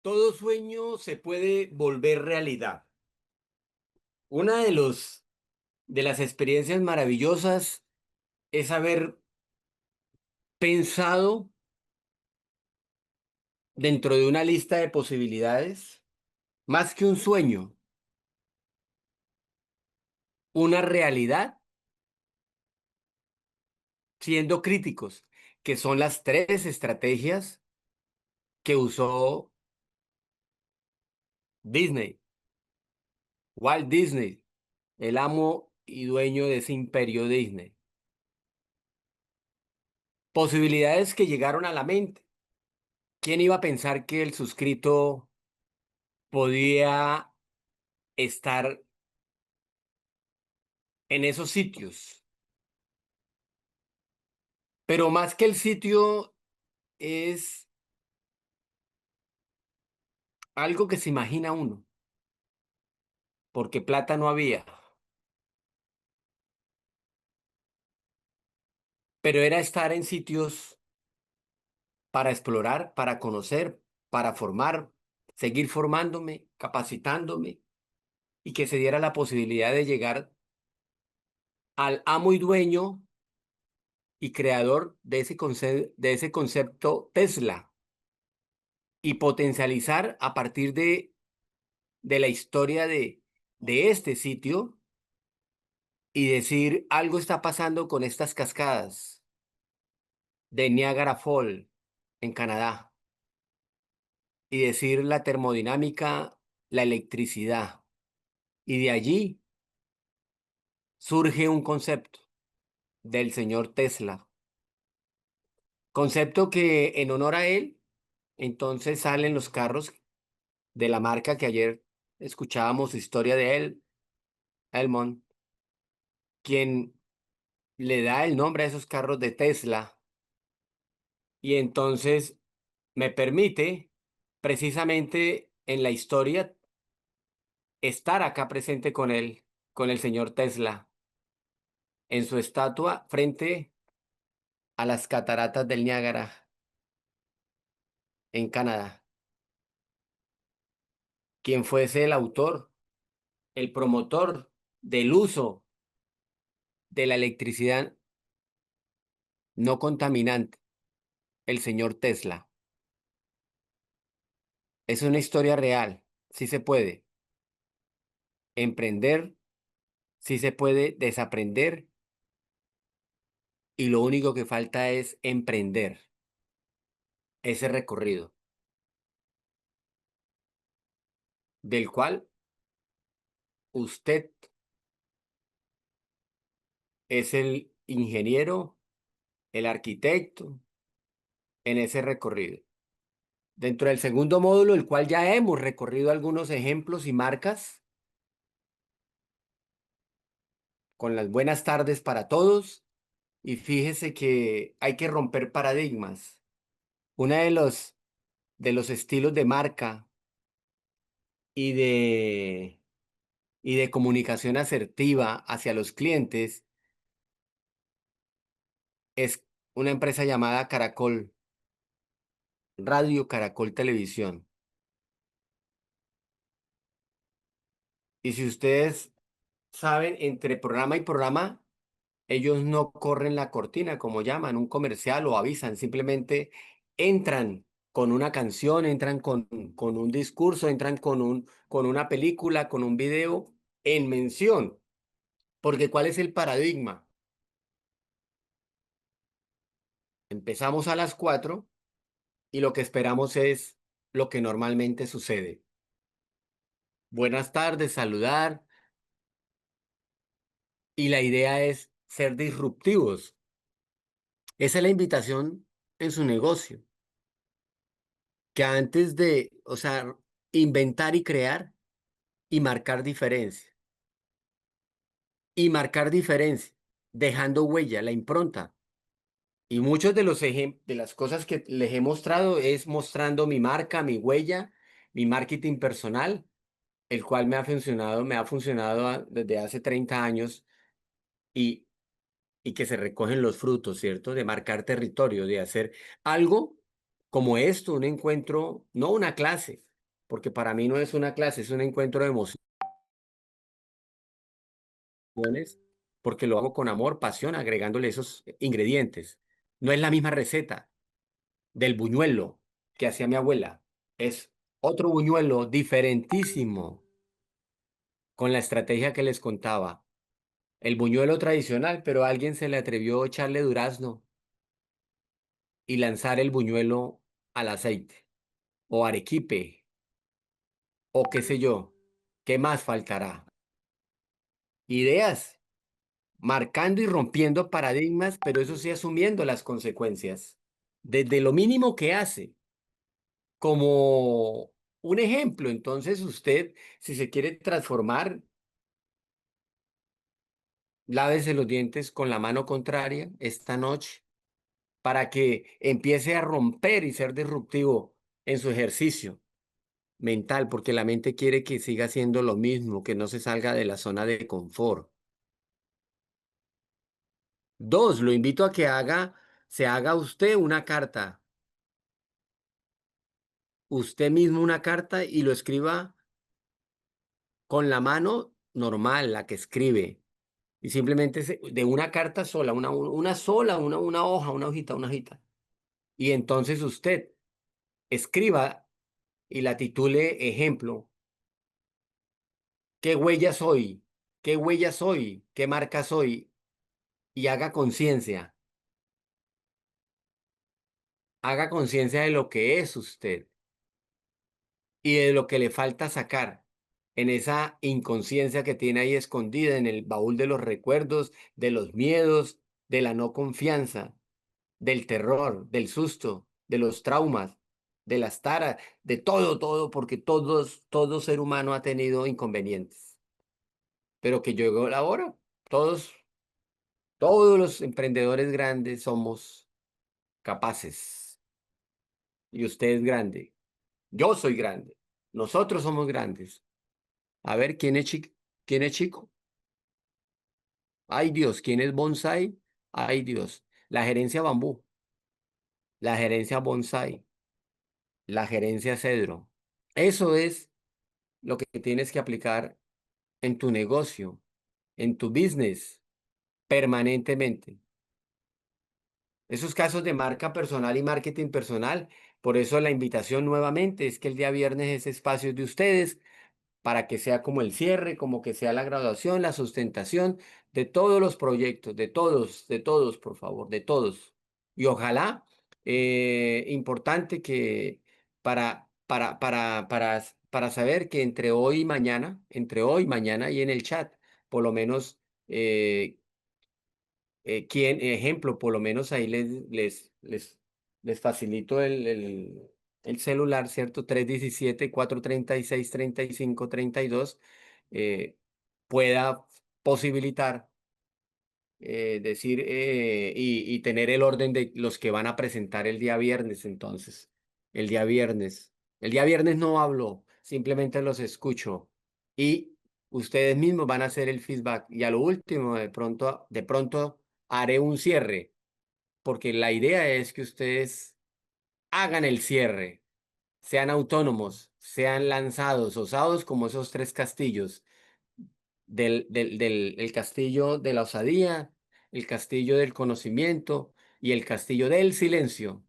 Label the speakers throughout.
Speaker 1: Todo sueño se puede volver realidad. Una de las experiencias maravillosas es haber pensado dentro de una lista de posibilidades, más que un sueño, una realidad, siendo críticos, que son las tres estrategias que usó Disney, Walt Disney, el amo y dueño de ese imperio Disney. Posibilidades que llegaron a la mente. ¿Quién iba a pensar que el suscrito podía estar en esos sitios? Pero más que el sitio es algo que se imagina uno, porque plata no había, pero era estar en sitios para explorar, para conocer, para formar, seguir formándome, capacitándome y que se diera la posibilidad de llegar al amo y dueño y creador de de ese concepto Tesla y potencializar a partir de la historia de este sitio y decir algo está pasando con estas cascadas de Niagara Falls en Canadá y decir la termodinámica, la electricidad. Y de allí surge un concepto del señor Tesla, concepto que en honor a él, entonces salen los carros de la marca que ayer escuchábamos historia de él, Elmon, quien le da el nombre a esos carros de Tesla y entonces me permite precisamente en la historia estar acá presente con él, con el señor Tesla, en su estatua frente a las cataratas del Niágara en Canadá, quien fuese el autor, el promotor del uso de la electricidad no contaminante, el señor Tesla. Es una historia real, sí se puede emprender, sí se puede desaprender y lo único que falta es emprender ese recorrido, del cual usted es el ingeniero, el arquitecto en ese recorrido. Dentro del segundo módulo, el cual ya hemos recorrido algunos ejemplos y marcas, con las buenas tardes para todos, y fíjese que hay que romper paradigmas. Uno de los estilos de marca y y de comunicación asertiva hacia los clientes es una empresa llamada Caracol, Radio Caracol Televisión. Y si ustedes saben, entre programa y programa, ellos no corren la cortina, como llaman, un comercial o avisan, simplemente entran con una canción, entran con un discurso, entran con una película, con un video en mención. Porque ¿cuál es el paradigma? Empezamos a las 4 y lo que esperamos es lo que normalmente sucede. Buenas tardes, saludar, y la idea es ser disruptivos. Esa es la invitación en su negocio, que antes de, o sea, inventar y crear y marcar diferencia. Y marcar diferencia, dejando huella, la impronta. Y muchos de de las cosas que les he mostrado es mostrando mi marca, mi huella, mi marketing personal, el cual me ha funcionado desde hace 30 años y que se recogen los frutos, ¿cierto? De marcar territorio, de hacer algo como esto, un encuentro, no una clase, porque para mí no es una clase, es un encuentro de emociones, porque lo hago con amor, pasión, agregándole esos ingredientes. No es la misma receta del buñuelo que hacía mi abuela, es otro buñuelo diferentísimo con la estrategia que les contaba. El buñuelo tradicional, pero a alguien se le atrevió a echarle durazno y lanzar el buñuelo al aceite, o arequipe, o qué sé yo, ¿qué más faltará? Ideas, marcando y rompiendo paradigmas, pero eso sí asumiendo las consecuencias, desde lo mínimo que hace, como un ejemplo. Entonces usted, si se quiere transformar, lávese los dientes con la mano contraria esta noche para que empiece a romper y ser disruptivo en su ejercicio mental, porque la mente quiere que siga haciendo lo mismo, que no se salga de la zona de confort. Dos, lo invito a que se haga usted una carta, usted mismo una carta y lo escriba con la mano normal, la que escribe. Y simplemente de una carta sola, una sola, una hoja, una hojita, una hojita. Y entonces usted escriba y la titule ejemplo. ¿Qué huella soy? ¿Qué huella soy? ¿Qué marca soy? Y haga conciencia de lo que es usted y de lo que le falta sacar en esa inconsciencia que tiene ahí escondida en el baúl de los recuerdos, de los miedos, de la no confianza, del terror, del susto, de los traumas, de las taras, de todo, todo, porque todo ser humano ha tenido inconvenientes. Pero que llegó la hora, todos los emprendedores grandes somos capaces. Y usted es grande. Yo soy grande. Nosotros somos grandes. A ver, ¿quién es chico? Ay Dios, ¿quién es bonsai? Ay Dios. La gerencia bambú, la gerencia bonsai, la gerencia cedro. Eso es lo que tienes que aplicar en tu negocio, en tu business, permanentemente. Esos casos de marca personal y marketing personal, por eso la invitación nuevamente es que el día viernes ese espacio es de ustedes para que sea como el cierre, como que sea la graduación, la sustentación de todos los proyectos, de todos, por favor, de todos. Y ojalá, importante que para saber que entre hoy y mañana y en el chat, por lo menos, ejemplo, por lo menos ahí les facilito el celular, ¿cierto? 317-436-3532 eh, pueda posibilitar decir y tener el orden de los que van a presentar el día viernes, entonces, el día viernes. El día viernes no hablo, simplemente los escucho y ustedes mismos van a hacer el feedback. Y a lo último, de pronto haré un cierre, porque la idea es que ustedes hagan el cierre, sean autónomos, sean lanzados, osados como esos tres castillos el castillo de la osadía, el castillo del conocimiento y el castillo del silencio.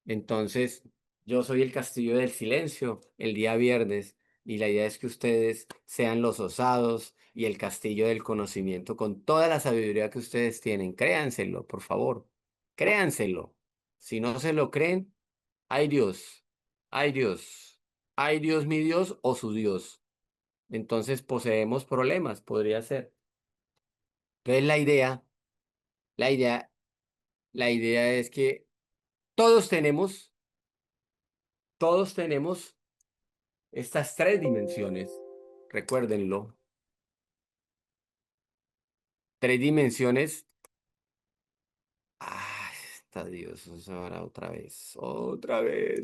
Speaker 1: Entonces, yo soy el castillo del silencio el día viernes y la idea es que ustedes sean los osados y el castillo del conocimiento con toda la sabiduría que ustedes tienen. Créanselo, por favor. Créanselo. Si no se lo creen, ay Dios, ay Dios, ay Dios mi Dios o su Dios. Entonces poseemos problemas, podría ser. Entonces la idea, la idea es que todos tenemos, todos tenemos estas tres dimensiones. Recuérdenlo. Tres dimensiones. Ah, está Dios, o sea, ahora otra vez,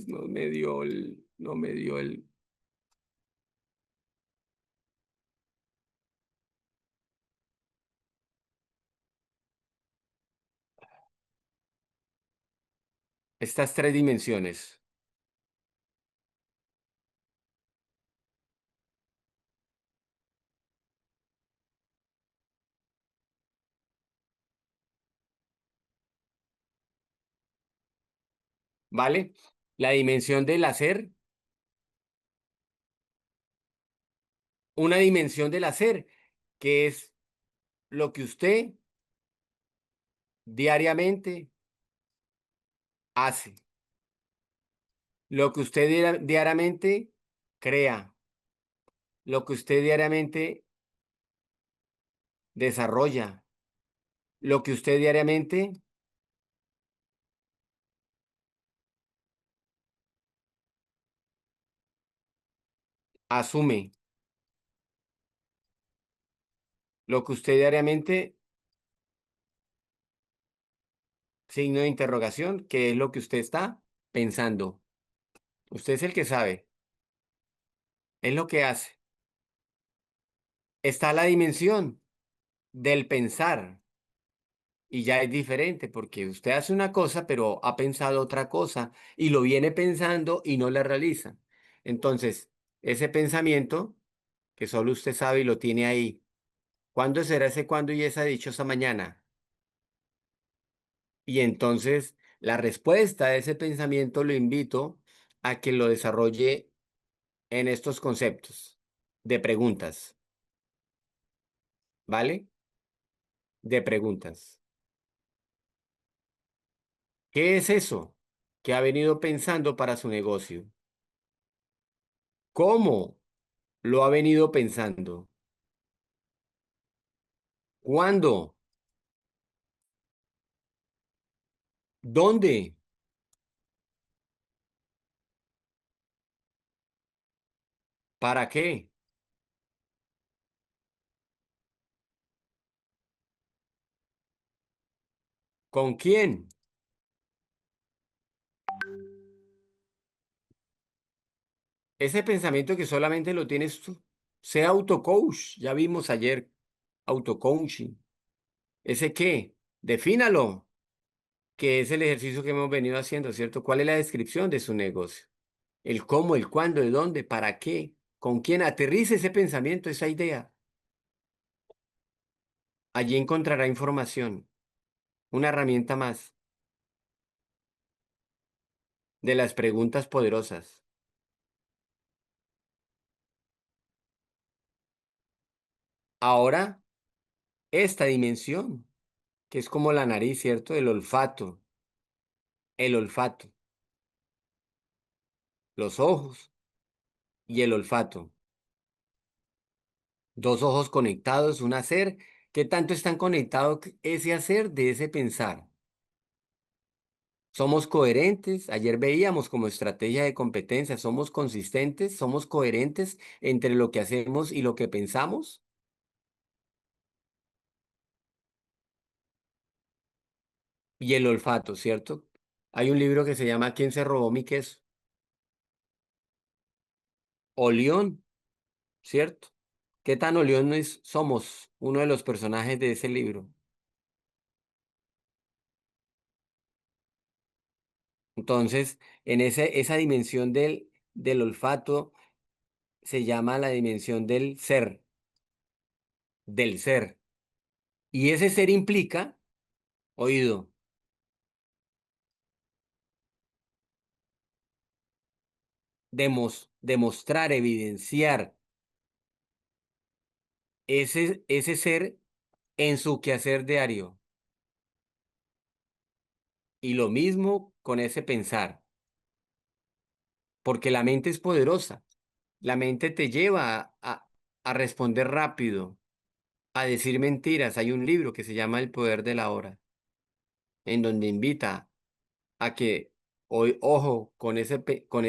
Speaker 1: no me dio el. estas tres dimensiones, ¿vale? La dimensión del hacer, una dimensión del hacer, que es lo que usted diariamente hace, lo que usted diariamente crea, lo que usted diariamente desarrolla, lo que usted diariamente asume, lo que usted diariamente, signo de interrogación, que es lo que usted está pensando. Usted es el que sabe, es lo que hace. Está la dimensión del pensar y ya es diferente porque usted hace una cosa, pero ha pensado otra cosa y lo viene pensando y no la realiza. Entonces, ese pensamiento que solo usted sabe y lo tiene ahí, ¿cuándo será ese cuándo y esa dichosa mañana? Y entonces, la respuesta a ese pensamiento lo invito a que lo desarrolle en estos conceptos de preguntas, ¿vale? De preguntas. ¿Qué es eso que ha venido pensando para su negocio? ¿Cómo lo ha venido pensando? ¿Cuándo? ¿Dónde? ¿Para qué? ¿Con quién? Ese pensamiento que solamente lo tienes tú. Sea autocoach. Ya vimos ayer autocoaching. ¿Ese qué? Defínalo, que es el ejercicio que hemos venido haciendo, ¿cierto? ¿Cuál es la descripción de su negocio? El cómo, el cuándo, el dónde, para qué, con quién. Aterrice ese pensamiento, esa idea. Allí encontrará información, una herramienta más de las preguntas poderosas. Ahora, esta dimensión, que es como la nariz, ¿cierto? El olfato, los ojos y el olfato. Dos ojos conectados, un hacer. ¿Qué tanto están conectados ese hacer de ese pensar? ¿Somos coherentes? Ayer veíamos como estrategia de competencia, ¿somos consistentes? ¿Somos coherentes entre lo que hacemos y lo que pensamos? Y el olfato, ¿cierto? Hay un libro que se llama ¿Quién se robó mi queso? Olión, ¿cierto? ¿Qué tan Olión somos uno de los personajes de ese libro? Entonces, en esa dimensión del olfato se llama la dimensión del ser, del ser. Y ese ser implica oído, demostrar, evidenciar ese ser en su quehacer diario. Y lo mismo con ese pensar, porque la mente es poderosa. La mente te lleva a responder rápido, a decir mentiras. Hay un libro que se llama El poder de la hora, en donde invita a que hoy, ojo, con con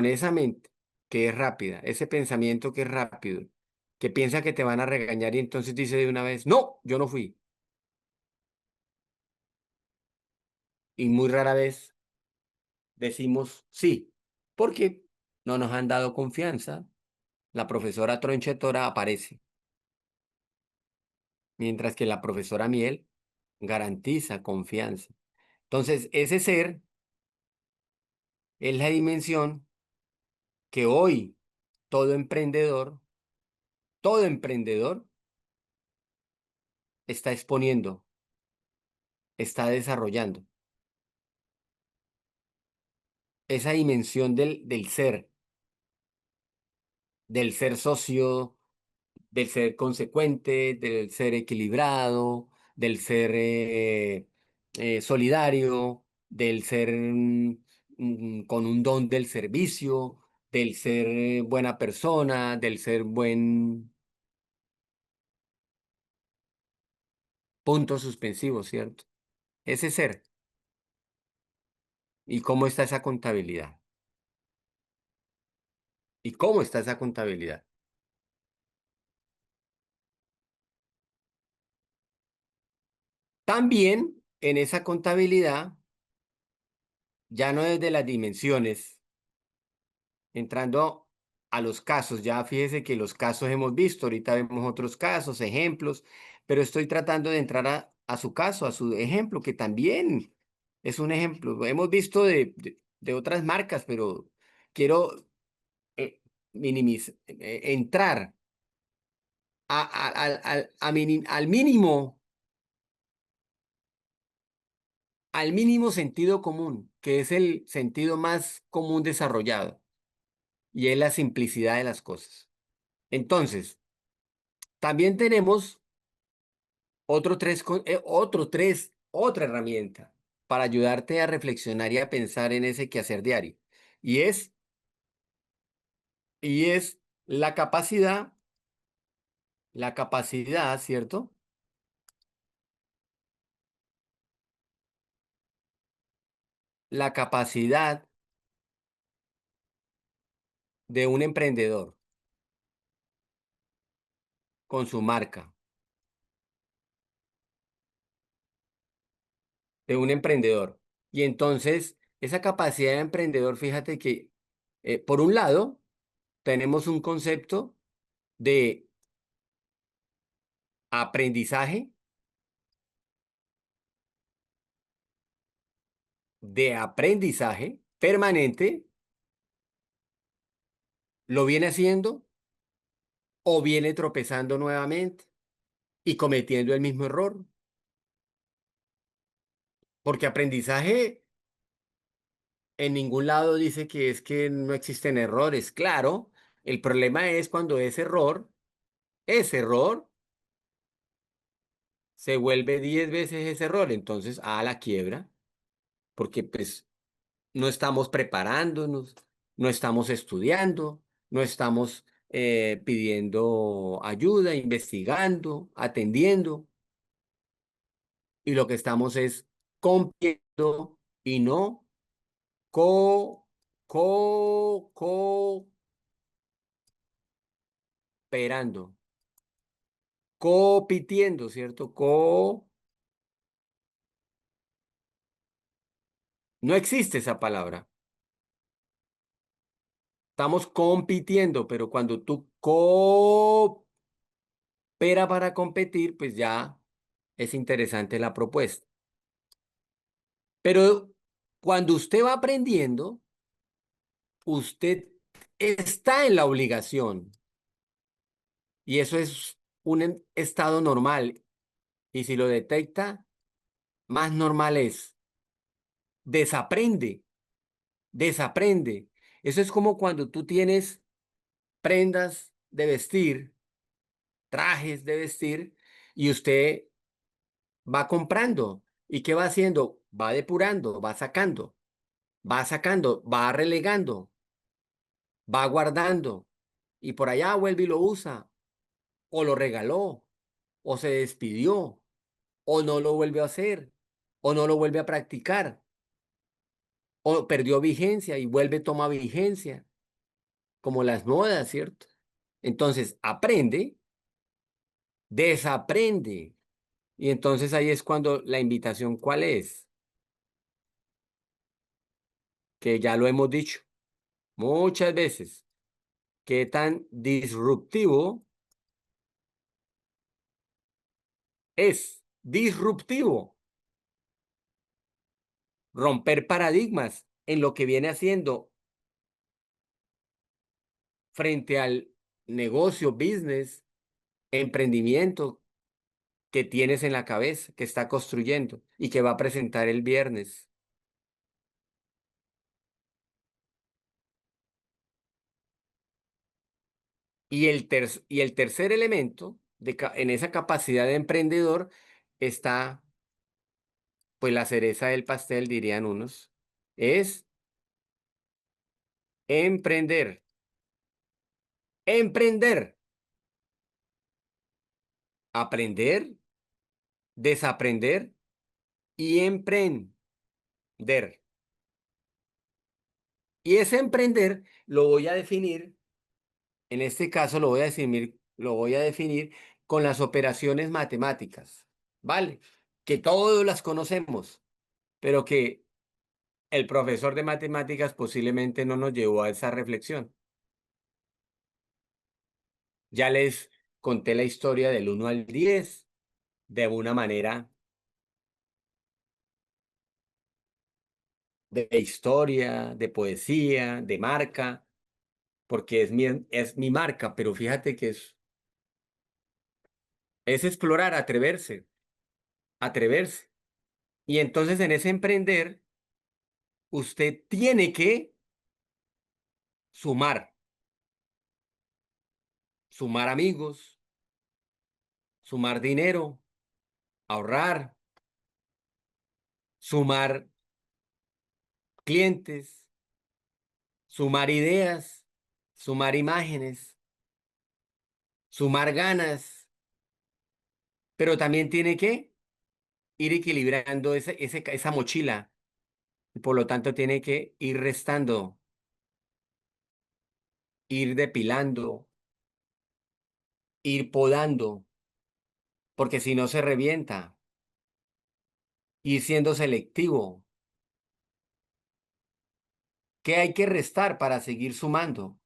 Speaker 1: esa mente que es rápida, ese pensamiento que es rápido, que piensa que te van a regañar y entonces dice de una vez, no, yo no fui. Y muy rara vez decimos sí, porque no nos han dado confianza. La profesora Tronchetora aparece, mientras que la profesora Miel garantiza confianza. Entonces, ese ser es la dimensión que hoy todo emprendedor, todo emprendedor está exponiendo, está desarrollando. Esa dimensión del ser socio, del ser consecuente, del ser equilibrado, del ser solidario, del ser con un don del servicio, del ser buena persona, del ser buen punto suspensivo, ¿cierto? Ese ser. ¿Y cómo está esa contabilidad? ¿Y cómo está esa contabilidad? También en esa contabilidad, ya no desde las dimensiones, entrando a los casos, ya fíjese que los casos hemos visto, ahorita vemos otros casos, ejemplos, pero estoy tratando de entrar a su caso, a su ejemplo, que también es un ejemplo. Hemos visto de otras marcas, pero quiero entrar al mínimo sentido común, que es el sentido más común desarrollado, y es la simplicidad de las cosas. Entonces, también tenemos otra herramienta para ayudarte a reflexionar y a pensar en ese quehacer diario. Y es, y es la capacidad, ¿cierto? La capacidad de un emprendedor con su marca, de un emprendedor. Y entonces, esa capacidad de emprendedor, fíjate que, por un lado, tenemos un concepto de aprendizaje, permanente, lo viene haciendo o viene tropezando nuevamente y cometiendo el mismo error. Porque aprendizaje en ningún lado dice que es que no existen errores. Claro, el problema es cuando ese error se vuelve 10 veces ese error. Entonces, a la quiebra, porque pues no estamos preparándonos, no estamos estudiando, no estamos pidiendo ayuda, investigando, atendiendo, y lo que estamos es compitiendo y no co, cooperando, compitiendo, ¿cierto? No existe esa palabra. Estamos compitiendo, pero cuando tú cooperas para competir, pues ya es interesante la propuesta. Pero cuando usted va aprendiendo, usted está en la obligación, y eso es un estado normal. Y si lo detecta, más normal es. Desaprende, desaprende. Eso es como cuando tú tienes prendas de vestir, trajes de vestir, y usted va comprando. ¿Y qué va haciendo? Va depurando, va sacando, va relegando, va guardando, y por allá vuelve y lo usa, o lo regaló, o se despidió, o no lo vuelve a hacer, o no lo vuelve a practicar, o perdió vigencia y vuelve, toma vigencia, como las modas, ¿cierto? Entonces, aprende, desaprende. Y entonces ahí es cuando la invitación, ¿cuál es? Que ya lo hemos dicho muchas veces, qué tan disruptivo es, disruptivo romper paradigmas en lo que viene haciendo frente al negocio, business, emprendimiento que tienes en la cabeza, que está construyendo y que va a presentar el viernes. Y el tercer elemento en esa capacidad de emprendedor está, pues la cereza del pastel, dirían unos, es emprender. Emprender, aprender, desaprender y emprender. Y ese emprender lo voy a definir, en este caso lo voy a definir con las operaciones matemáticas, ¿vale? Que todos las conocemos, pero que el profesor de matemáticas posiblemente no nos llevó a esa reflexión. Ya les conté la historia del 1 al 10 de una manera de historia, de poesía, de marca, porque es mi marca, pero fíjate que es explorar, atreverse, atreverse. Y entonces en ese emprender, usted tiene que sumar, sumar amigos, sumar dinero, ahorrar, sumar clientes, sumar ideas, sumar imágenes, sumar ganas, pero también tiene que ir equilibrando esa mochila y por lo tanto tiene que ir restando, ir depilando, ir podando, porque si no se revienta, ir siendo selectivo. ¿Qué hay que restar para seguir sumando?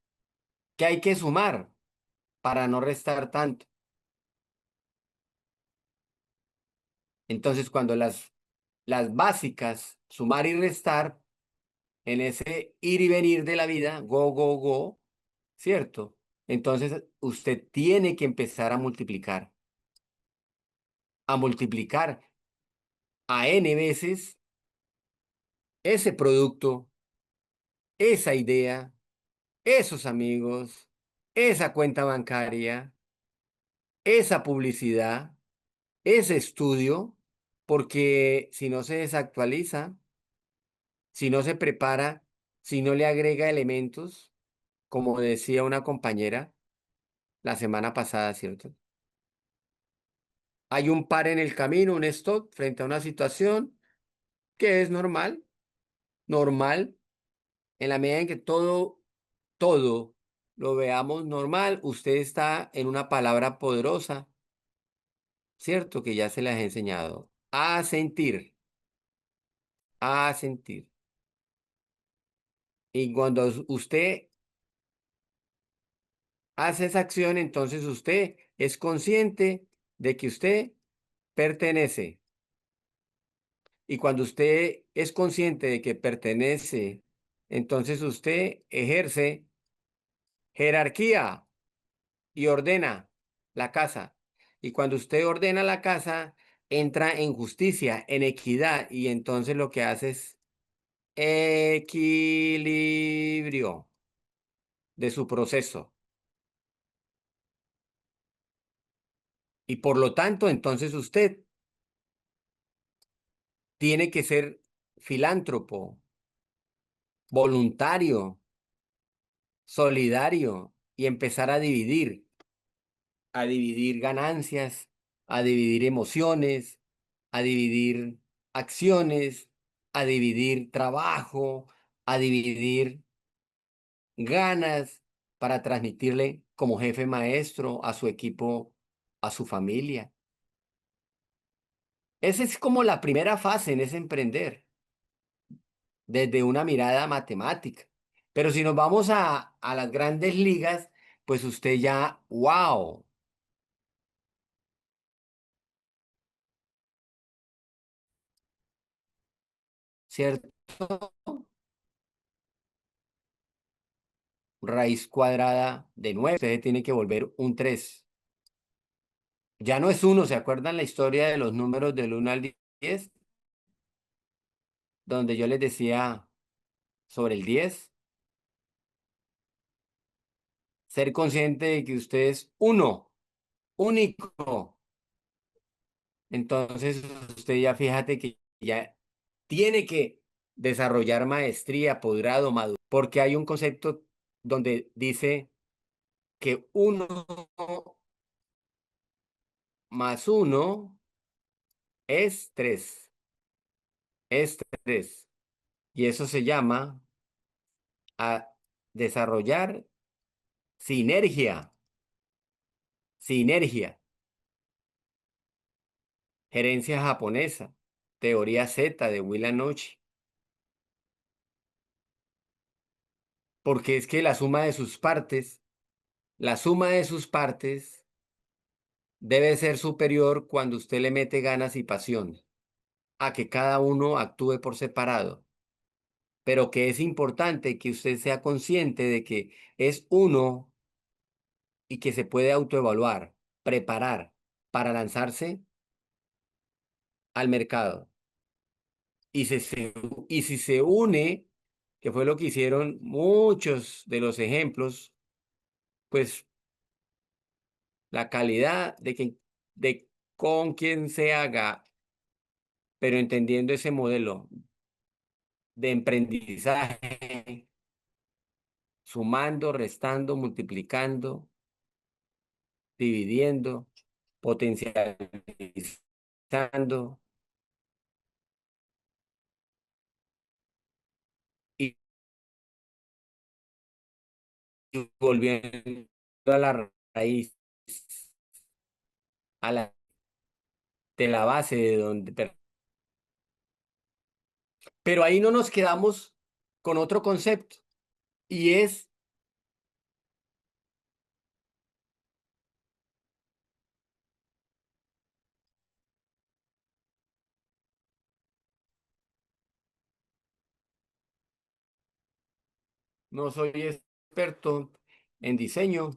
Speaker 1: ¿Qué hay que sumar para no restar tanto? Entonces, cuando las básicas, sumar y restar, en ese ir y venir de la vida, go, go, go, ¿cierto? Entonces, usted tiene que empezar a multiplicar a n veces ese producto, esa idea, esos amigos, esa cuenta bancaria, esa publicidad, ese estudio, porque si no se desactualiza, si no se prepara, si no le agrega elementos, como decía una compañera la semana pasada, ¿cierto? Hay un par en el camino, un stop frente a una situación que es normal, normal, en la medida en que todo lo veamos normal, usted está en una palabra poderosa, ¿cierto? Que ya se les he enseñado. A sentir, a sentir. Y cuando usted hace esa acción, entonces usted es consciente de que usted pertenece. Y cuando usted es consciente de que pertenece, entonces usted ejerce jerarquía y ordena la casa. Y cuando usted ordena la casa, entra en justicia, en equidad, y entonces lo que hace es equilibrio de su proceso. Y por lo tanto, entonces usted tiene que ser filántropo, voluntario, solidario y empezar a dividir ganancias, a dividir emociones, a dividir acciones, a dividir trabajo, a dividir ganas para transmitirle como jefe maestro a su equipo, a su familia. Esa es como la primera fase en ese emprender, desde una mirada matemática. Pero si nos vamos a las grandes ligas, pues usted ya, wow, ¿cierto? Raíz cuadrada de 9, usted tiene que volver un 3. Ya no es uno, ¿se acuerdan la historia de los números del 1 al 10? Donde yo les decía sobre el 10, ser consciente de que usted es uno, único. Entonces usted ya fíjate que ya tiene que desarrollar maestría, posgrado, madurez, porque hay un concepto donde dice que uno más uno es tres, es tres. Y eso se llama a desarrollar sinergia, sinergia, gerencia japonesa, teoría Z de Willa Noche, porque es que la suma de sus partes, la suma de sus partes debe ser superior cuando usted le mete ganas y pasión a que cada uno actúe por separado, pero que es importante que usted sea consciente de que es uno y que se puede autoevaluar, preparar para lanzarse al mercado. Y si se une, que fue lo que hicieron muchos de los ejemplos, pues la calidad de con quien se haga, pero entendiendo ese modelo de emprendizaje, sumando, restando, multiplicando, dividiendo, potencializando y, y volviendo a la raíz, a la, de la base de donde... Pero ahí no nos quedamos con otro concepto y es, no soy experto en diseño,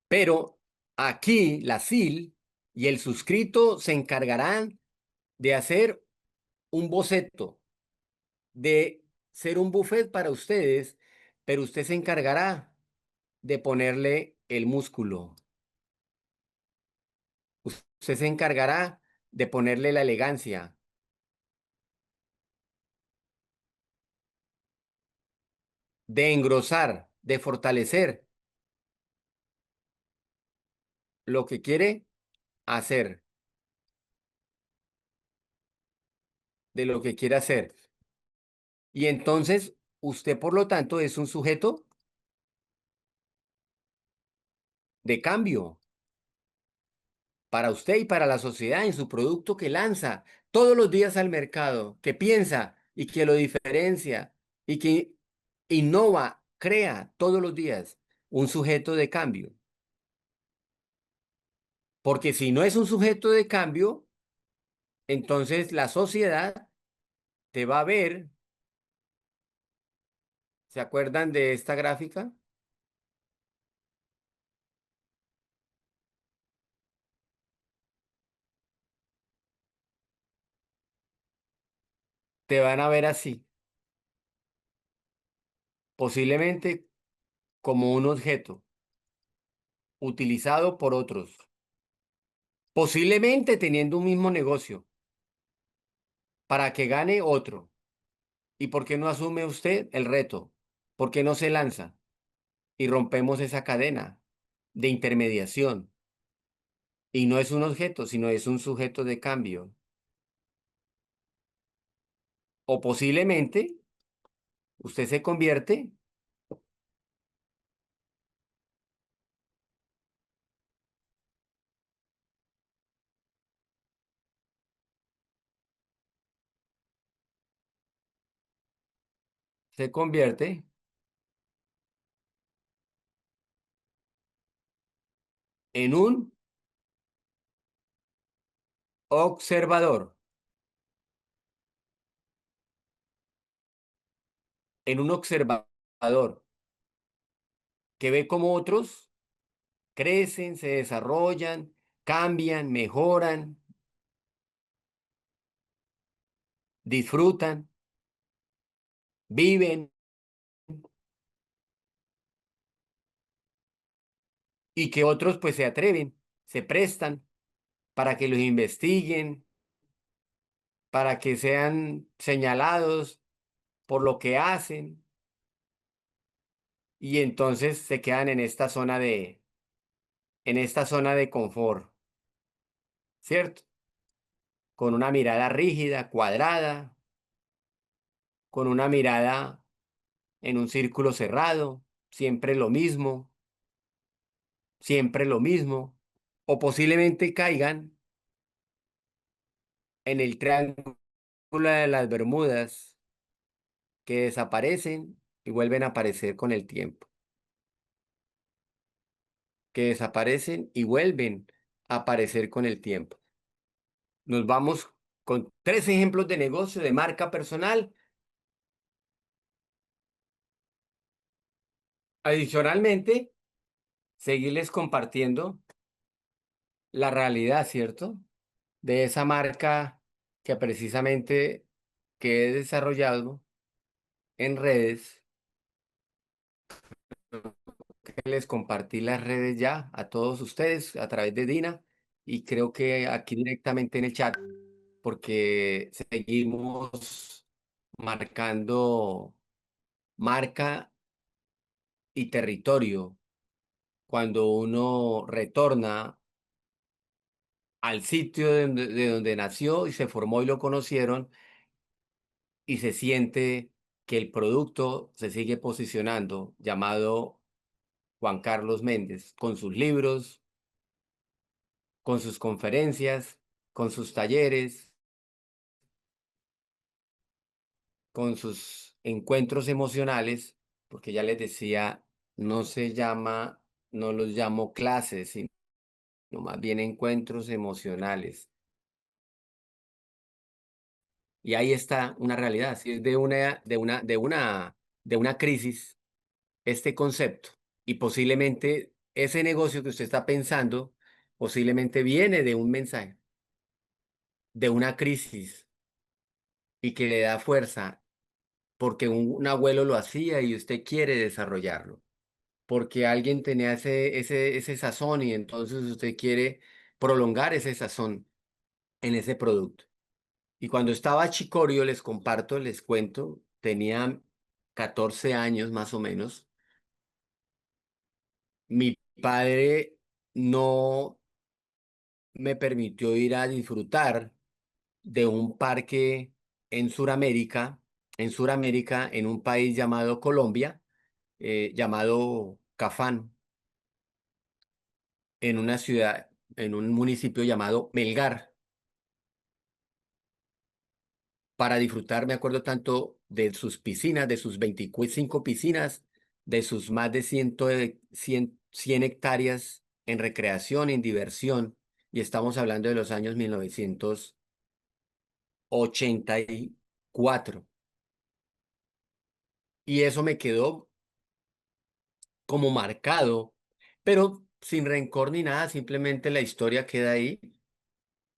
Speaker 1: pero aquí la SIL y el suscrito se encargarán de hacer un boceto, de ser un buffet para ustedes, pero usted se encargará de ponerle el músculo. Usted se encargará de ponerle la elegancia, de engrosar, de fortalecer lo que quiere hacer, de lo que quiere hacer. Y entonces usted, por lo tanto, es un sujeto de cambio para usted y para la sociedad en su producto que lanza todos los días al mercado, que piensa y que lo diferencia y que innova, crea todos los días un sujeto de cambio. Porque si no es un sujeto de cambio, entonces la sociedad te va a ver. ¿Se acuerdan de esta gráfica? Te van a ver así, posiblemente como un objeto utilizado por otros, posiblemente teniendo un mismo negocio para que gane otro. ¿Y por qué no asume usted el reto? ¿Por qué no se lanza y rompemos esa cadena de intermediación? Y no es un objeto, sino es un sujeto de cambio. O posiblemente usted se convierte en un observador. en un observador que ve cómo otros crecen, se desarrollan, cambian, mejoran, disfrutan, viven y que otros pues se atreven, se prestan para que los investiguen, para que sean señalados por lo que hacen y entonces se quedan en esta zona de confort, ¿cierto? Con una mirada rígida, cuadrada, con una mirada en un círculo cerrado, siempre lo mismo, siempre lo mismo, o posiblemente caigan en el triángulo de las Bermudas, que desaparecen y vuelven a aparecer con el tiempo, que desaparecen y vuelven a aparecer con el tiempo. Nos vamos con tres ejemplos de negocio de marca personal. Adicionalmente, seguirles compartiendo la realidad, ¿cierto? De esa marca que precisamente que he desarrollado en redes, que les compartí las redes ya a todos ustedes a través de Dina y creo que aquí directamente en el chat, porque seguimos marcando marca y territorio cuando uno retorna al sitio de donde nació y se formó y lo conocieron y se siente que el producto se sigue posicionando, llamado Juan Carlos Méndez, con sus libros, con sus conferencias, con sus talleres, con sus encuentros emocionales, porque ya les decía, no se llama, no los llamo clases, sino más bien encuentros emocionales. Y ahí está una realidad, si es de una crisis este concepto y posiblemente ese negocio que usted está pensando posiblemente viene de un mensaje, de una crisis y que le da fuerza porque un abuelo lo hacía y usted quiere desarrollarlo, porque alguien tenía ese sazón y entonces usted quiere prolongar ese sazón en ese producto. Y cuando estaba chicorio, les comparto, les cuento, tenía 14 años más o menos. Mi padre no me permitió ir a disfrutar de un parque en Suramérica, en un país llamado Colombia, llamado Cafán, en una ciudad, en un municipio llamado Melgar, para disfrutar, me acuerdo tanto de sus piscinas, de sus 25 piscinas, de sus más de 100 hectáreas en recreación, en diversión, y estamos hablando de los años 1984. Y eso me quedó como marcado, pero sin rencor ni nada, simplemente la historia queda ahí.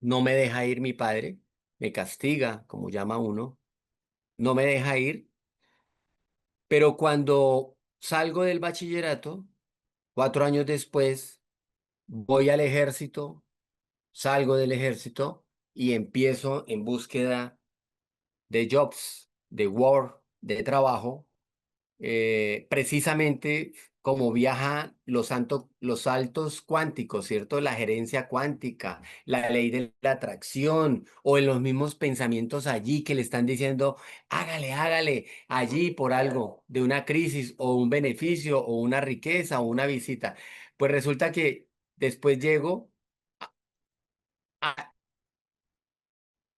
Speaker 1: No me deja ir mi padre, me castiga, como llama uno, no me deja ir, pero cuando salgo del bachillerato, 4 años después, voy al ejército, salgo del ejército y empiezo en búsqueda de jobs, de work, de trabajo precisamente como viaja los saltos cuánticos, ¿cierto? La gerencia cuántica, la ley de la atracción o en los mismos pensamientos allí que le están diciendo, hágale, hágale, allí por algo de una crisis o un beneficio o una riqueza o una visita. Pues resulta que después llego a,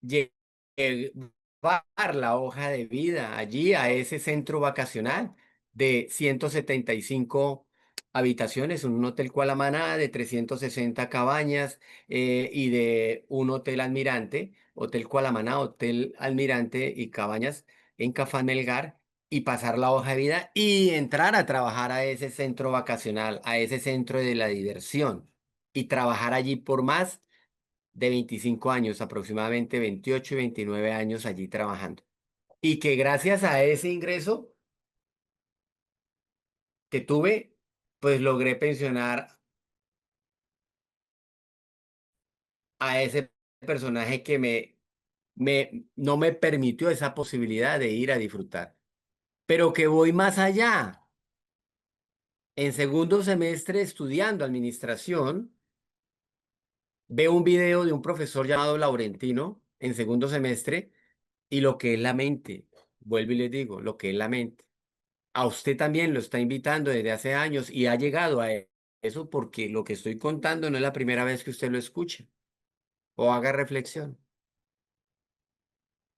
Speaker 1: llevar la hoja de vida allí a ese centro vacacional de 175 habitaciones, un hotel Cualamana de 360 cabañas y de un hotel Almirante, Hotel Cualamana, Hotel Almirante y cabañas en Cafán Melgar. y pasar la hoja de vida y entrar a trabajar a ese centro vacacional, a ese centro de la diversión y trabajar allí por más de 25 años, aproximadamente 28 y 29 años allí trabajando. Y que gracias a ese ingreso que tuve, pues logré pensionar a ese personaje que no me permitió esa posibilidad de ir a disfrutar. Pero que voy más allá. En segundo semestre estudiando administración, veo un video de un profesor llamado Laurentino en segundo semestre y lo que es la mente. Vuelvo y les digo, lo que es la mente. A usted también lo está invitando desde hace años y ha llegado a eso porque lo que estoy contando no es la primera vez que usted lo escucha o haga reflexión.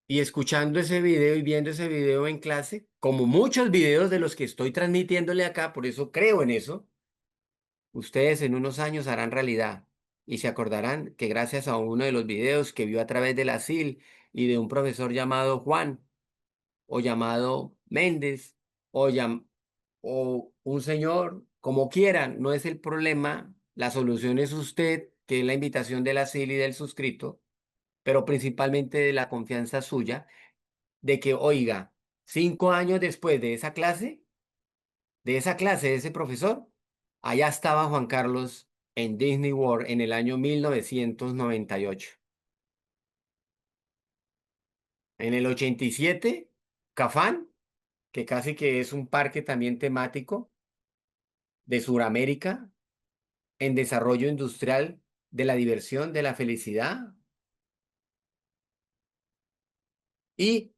Speaker 1: Y escuchando ese video y viendo ese video en clase, como muchos videos de los que estoy transmitiéndole acá, por eso creo en eso, ustedes en unos años harán realidad y se acordarán que gracias a uno de los videos que vio a través de la SIL y de un profesor llamado Juan o llamado Méndez o, o un señor, como quieran, no es el problema, la solución es usted, que es la invitación de la SIL y del suscrito, pero principalmente de la confianza suya de que, oiga, 5 años después de ese profesor, allá estaba Juan Carlos en Disney World en el año 1998. En el 87, Cafán, que casi que es un parque también temático de Sudamérica, en desarrollo industrial de la diversión, de la felicidad, y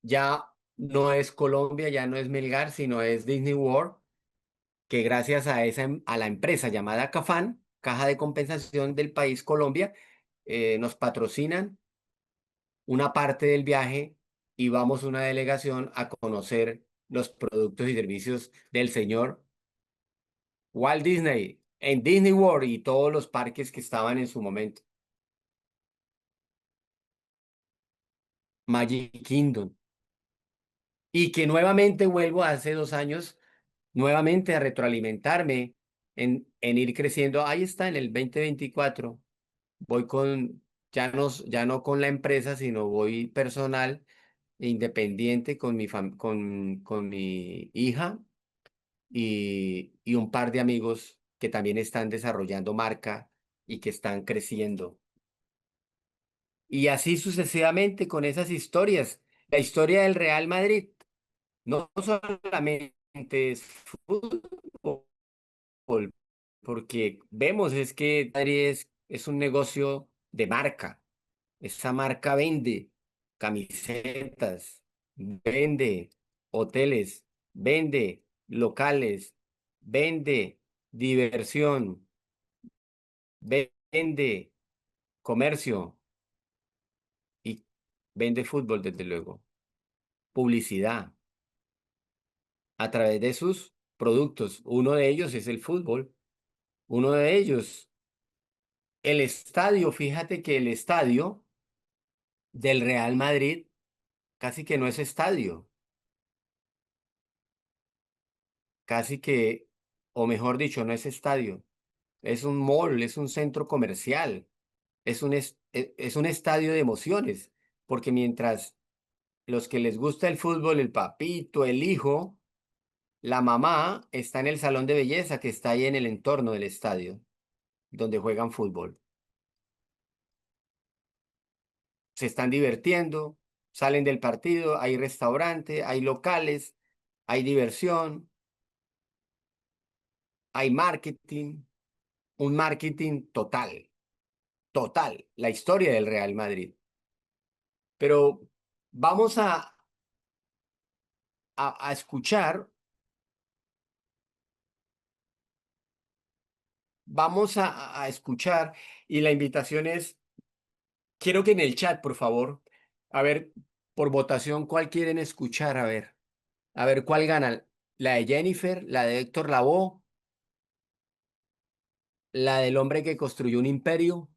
Speaker 1: ya no es Colombia, ya no es Melgar, sino es Disney World que gracias a a la empresa llamada Cafán, Caja de Compensación del país Colombia, nos patrocinan una parte del viaje y vamos una delegación a conocer los productos y servicios del señor Walt Disney en Disney World y todos los parques que estaban en su momento. Magic Kingdom. Y que nuevamente vuelvo hace 2 años, nuevamente a retroalimentarme en ir creciendo. Ahí está en el 2024. Voy con, ya no con la empresa, sino voy personal, e independiente con con mi hija y un par de amigos que también están desarrollando marca y que están creciendo. Y así sucesivamente con esas historias. La historia del Real Madrid no solamente es fútbol, porque vemos es que Madrid es un negocio de marca. Esa marca vende camisetas, vende hoteles, vende locales, vende diversión, vende comercio y vende fútbol, desde luego. Publicidad a través de sus productos. Uno de ellos es el fútbol. Uno de ellos, el estadio. Fíjate que el estadio del Real Madrid casi que no es estadio. Casi que, o mejor dicho, no es estadio, es un mall, es un centro comercial, es un estadio de emociones, porque mientras los que les gusta el fútbol, el papito, el hijo, la mamá está en el salón de belleza que está ahí en el entorno del estadio, donde juegan fútbol. Se están divirtiendo, salen del partido, hay restaurante, hay locales, hay diversión, hay marketing, un marketing total. Total, la historia del Real Madrid. Pero vamos a escuchar, a escuchar, y la invitación es, quiero que en el chat, por favor, a ver, por votación, ¿cuál quieren escuchar? A ver cuál gana. La de Jennifer, la de Héctor Lavoe, la del hombre que construyó un imperio,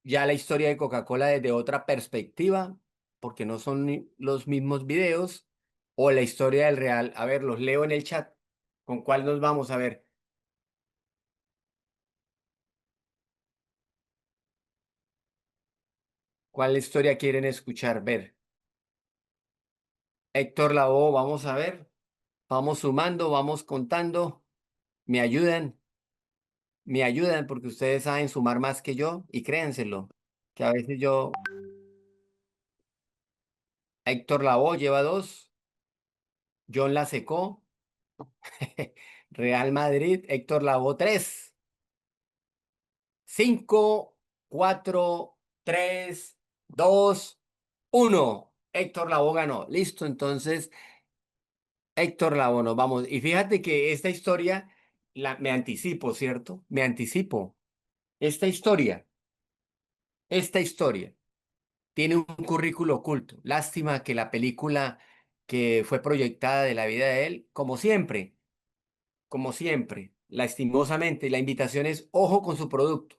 Speaker 1: ya la historia de Coca-Cola desde otra perspectiva, porque no son los mismos videos, o la historia del real. A ver, los leo en el chat. ¿Con cuál nos vamos a ver? ¿Cuál historia quieren escuchar? Ver. Héctor Lavoe, vamos a ver. Vamos sumando, vamos contando. Me ayudan, me ayudan porque ustedes saben sumar más que yo y créanselo, que a veces yo, Héctor Lavoe lleva dos, John la secó, Real Madrid, Héctor Lavoe tres, cinco, cuatro, tres, dos, uno. Héctor Lavoe ganó. Listo, entonces Héctor Lavoe, nos vamos. Y fíjate que esta historia, me anticipo, ¿cierto? Me anticipo. Esta historia, esta historia. Tiene un currículo oculto. Lástima que la película que fue proyectada de la vida de él, como siempre, lastimosamente, la invitación es ojo con su producto,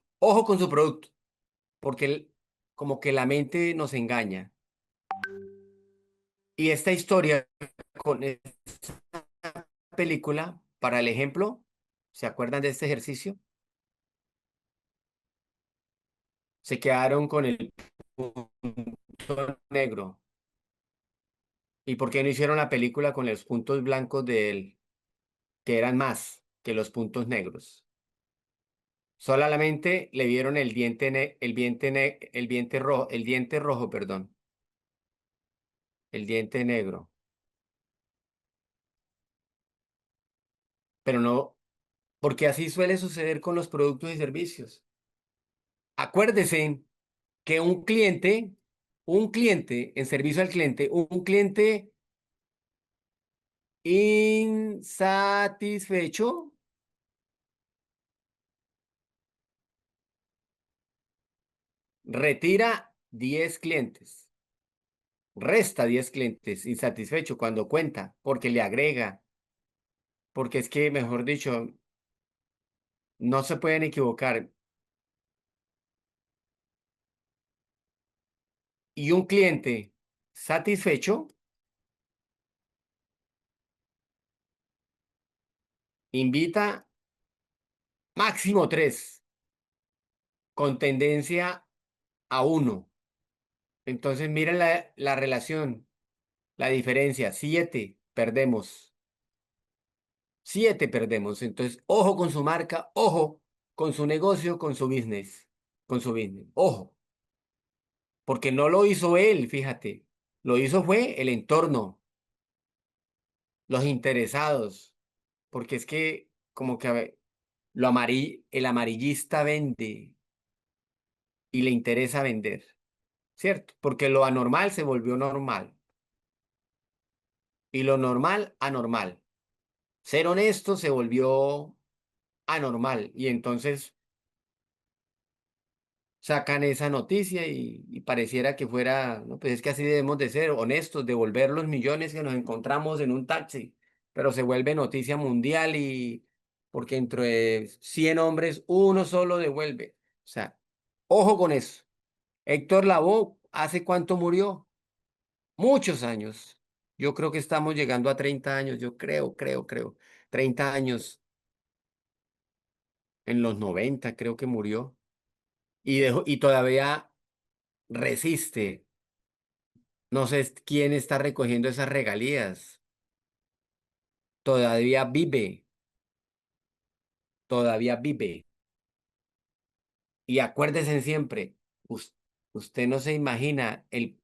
Speaker 1: porque como que la mente nos engaña. Y esta historia con esta película, para el ejemplo, ¿se acuerdan de este ejercicio? Se quedaron con el punto negro. ¿Y por qué no hicieron la película con los puntos blancos de él, que eran más que los puntos negros? Solamente le vieron el diente, el diente rojo, perdón, el diente negro, pero no, porque así suele suceder con los productos y servicios. Acuérdese que un cliente en servicio al cliente, un cliente insatisfecho retira 10 clientes, resta 10 clientes insatisfecho cuando cuenta, porque le agrega, porque es que, mejor dicho, no se pueden equivocar. Y un cliente satisfecho invita máximo tres, con tendencia a uno. Entonces, miren la relación, la diferencia. Siete perdemos. Entonces, ojo con su marca, ojo con su negocio, con su business. Ojo, porque no lo hizo él, fíjate. Lo hizo fue el entorno, los interesados, porque es que como que el amarillista vende y le interesa vender, ¿cierto? Porque lo anormal se volvió normal y lo normal anormal. Ser honesto se volvió anormal y entonces sacan esa noticia y pareciera que fuera, no, pues es que así debemos de ser honestos, devolver los millones que nos encontramos en un taxi, pero se vuelve noticia mundial y porque entre 100 hombres uno solo devuelve. O sea, ojo con eso. Héctor Lavoe, ¿hace cuánto murió? Muchos años. Yo creo que estamos llegando a 30 años, yo creo. 30 años, en los 90 creo que murió. Y todavía resiste. No sé quién está recogiendo esas regalías. Todavía vive, todavía vive. Y acuérdese siempre, usted no se imagina el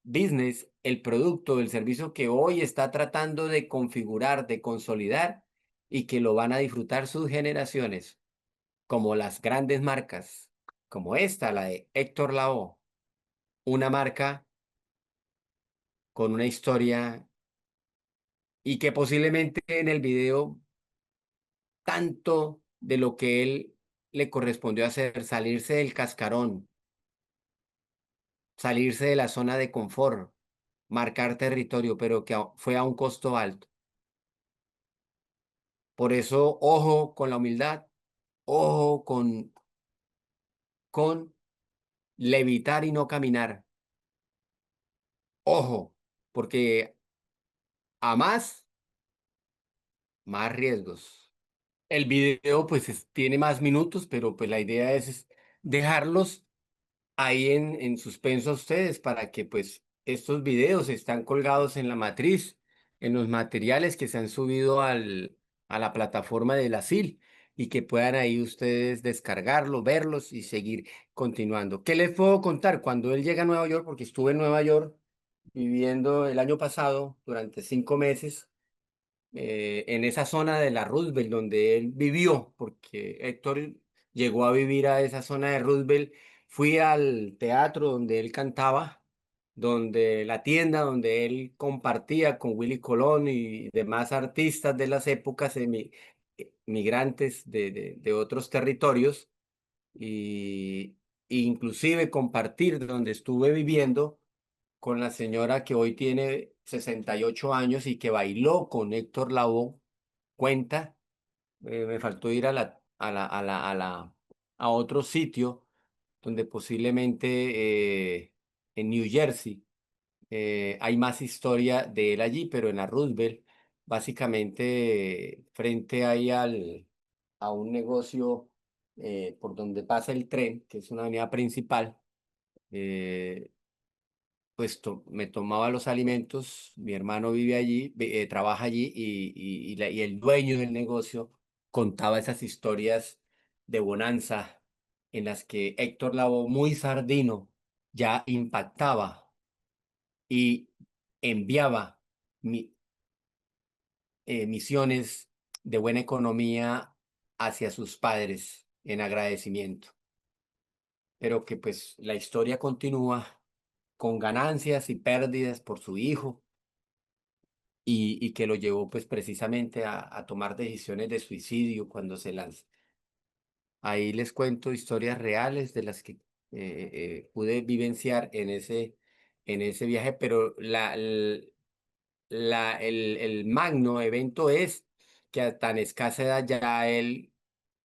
Speaker 1: business, el producto, el servicio que hoy está tratando de configurar, de consolidar y que lo van a disfrutar sus generaciones, como las grandes marcas, como esta, la de Héctor Lavoe, una marca con una historia y que posiblemente en el video tanto de lo que él le correspondió hacer, salirse del cascarón, salirse de la zona de confort, marcar territorio, pero que fue a un costo alto. Por eso, ojo con la humildad, ojo con levitar y no caminar. Ojo, porque a más riesgos. El video pues tiene más minutos, pero pues la idea es dejarlos ahí en suspenso a ustedes para que pues estos videos están colgados en la matriz, en los materiales que se han subido a la plataforma de la SIL y que puedan ahí ustedes descargarlo, verlos y seguir continuando. ¿Qué les puedo contar? Cuando él llega a Nueva York, porque estuve en Nueva York viviendo el año pasado durante 5 meses, en esa zona de la Roosevelt donde él vivió, porque Héctor llegó a vivir a esa zona de Roosevelt. Fui al teatro donde él cantaba, donde la tienda donde él compartía con Willy Colón y demás artistas de las épocas migrantes de otros territorios, y e inclusive compartir donde estuve viviendo con la señora que hoy tiene 68 años y que bailó con Héctor Lavoe. Cuenta, me faltó ir a otro sitio donde posiblemente en New Jersey hay más historia de él allí, pero en la Roosevelt, básicamente frente ahí a un negocio por donde pasa el tren, que es una avenida principal. eh, pues me tomaba los alimentos, mi hermano vive allí, trabaja allí y el dueño del negocio contaba esas historias de bonanza en las que Héctor Lavoe, muy sardino, ya impactaba y enviaba mi- misiones de buena economía hacia sus padres en agradecimiento, pero que pues la historia continúa con ganancias y pérdidas por su hijo y que lo llevó pues precisamente a tomar decisiones de suicidio cuando se lanza. Ahí les cuento historias reales de las que pude vivenciar en ese viaje, pero el magno evento es que a tan escasa edad ya él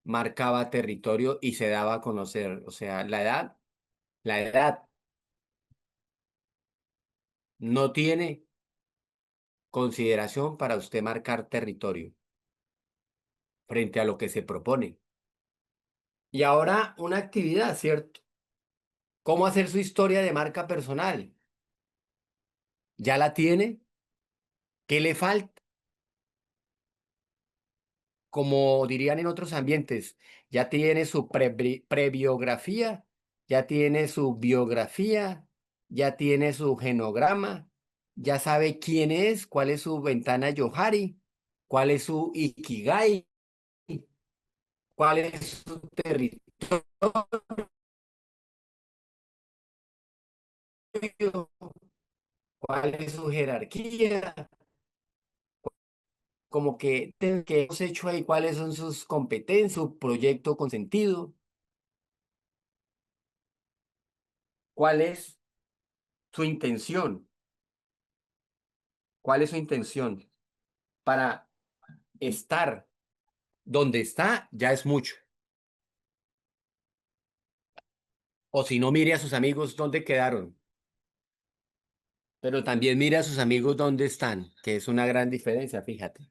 Speaker 1: marcaba territorio y se daba a conocer. O sea, la edad no tiene consideración para usted marcar territorio frente a lo que se propone. Y ahora una actividad, ¿cierto? ¿Cómo hacer su historia de marca personal? ¿Ya la tiene? ¿Qué le falta? Como dirían en otros ambientes, ya tiene su prebiografía, ya tiene su biografía, ya tiene su genograma, ya sabe quién es, cuál es su ventana Yohari, cuál es su Ikigai, cuál es su territorio, cuál es su jerarquía, como que hemos hecho ahí, cuáles son sus competencias, su proyecto con sentido, cuál es su intención, cuál es su intención para estar donde está, ya es mucho. O si no, mire a sus amigos dónde quedaron, pero también mire a sus amigos dónde están, que es una gran diferencia, fíjate.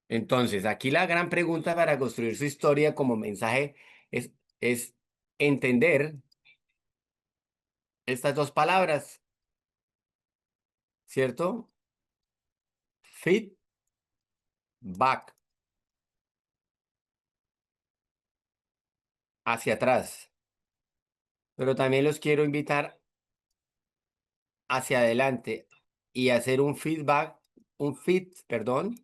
Speaker 1: Entonces, aquí la gran pregunta para construir su historia como mensaje es entender estas dos palabras, ¿cierto? Feedback, hacia atrás. Pero también los quiero invitar hacia adelante y hacer un feedback, perdón,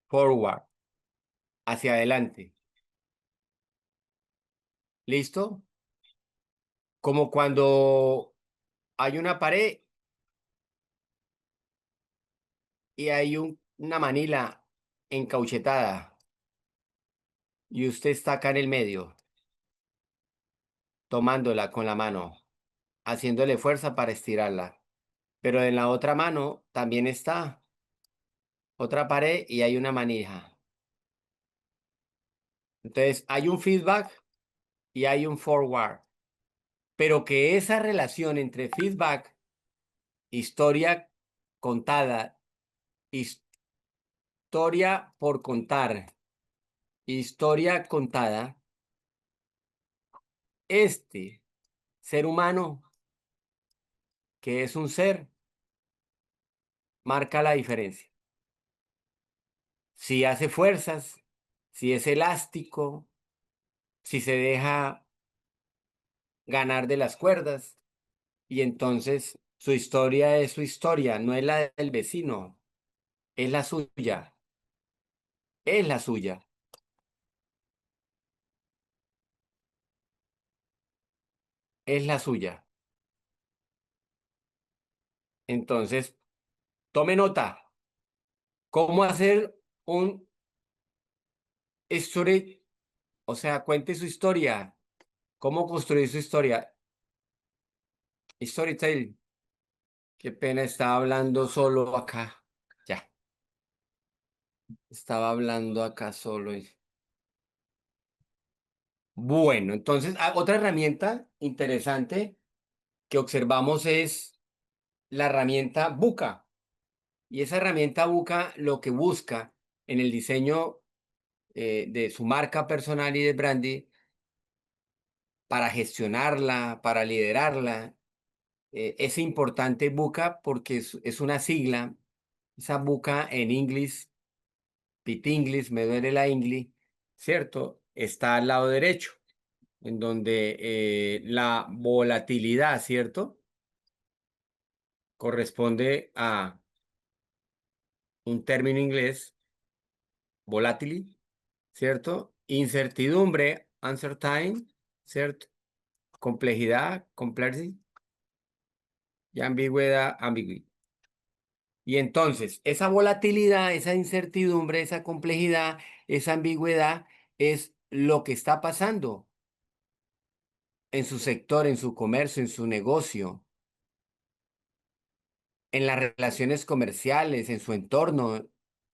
Speaker 1: forward, hacia adelante. ¿Listo? Como cuando hay una pared y hay una manila encauchetada y usted está acá en el medio, tomándola con la mano, haciéndole fuerza para estirarla. Pero en la otra mano también está otra pared y hay una manija. Entonces hay un feedback y hay un forward, pero que esa relación entre feedback, historia contada, historia por contar, historia contada, este ser humano, que es un ser, marca la diferencia. Si hace fuerzas, si es elástico, si se deja ganar de las cuerdas, y entonces su historia es su historia, no es la del vecino, es la suya, es la suya, es la suya. Entonces, tome nota, cómo hacer un story, o sea, cuente su historia, cómo construir su historia. Storytelling. Qué pena, estaba hablando solo acá. Ya, estaba hablando acá solo. Bueno, entonces, otra herramienta interesante que observamos es la herramienta Buca. Y esa herramienta Buca lo que busca en el diseño de su marca personal y de branding para gestionarla, para liderarla, es importante Buca porque es una sigla. Esa Buca en inglés, pit English, me duele la inglés, ¿cierto? Está al lado derecho, en donde la volatilidad, ¿cierto? Corresponde a un término inglés, volatility, ¿cierto? Incertidumbre, uncertain, ¿cierto? Complejidad, complexity, y ambigüedad, ambiguity. Y entonces, esa volatilidad, esa incertidumbre, esa complejidad, esa ambigüedad es lo que está pasando en su sector, en su comercio, en su negocio, en las relaciones comerciales, en su entorno,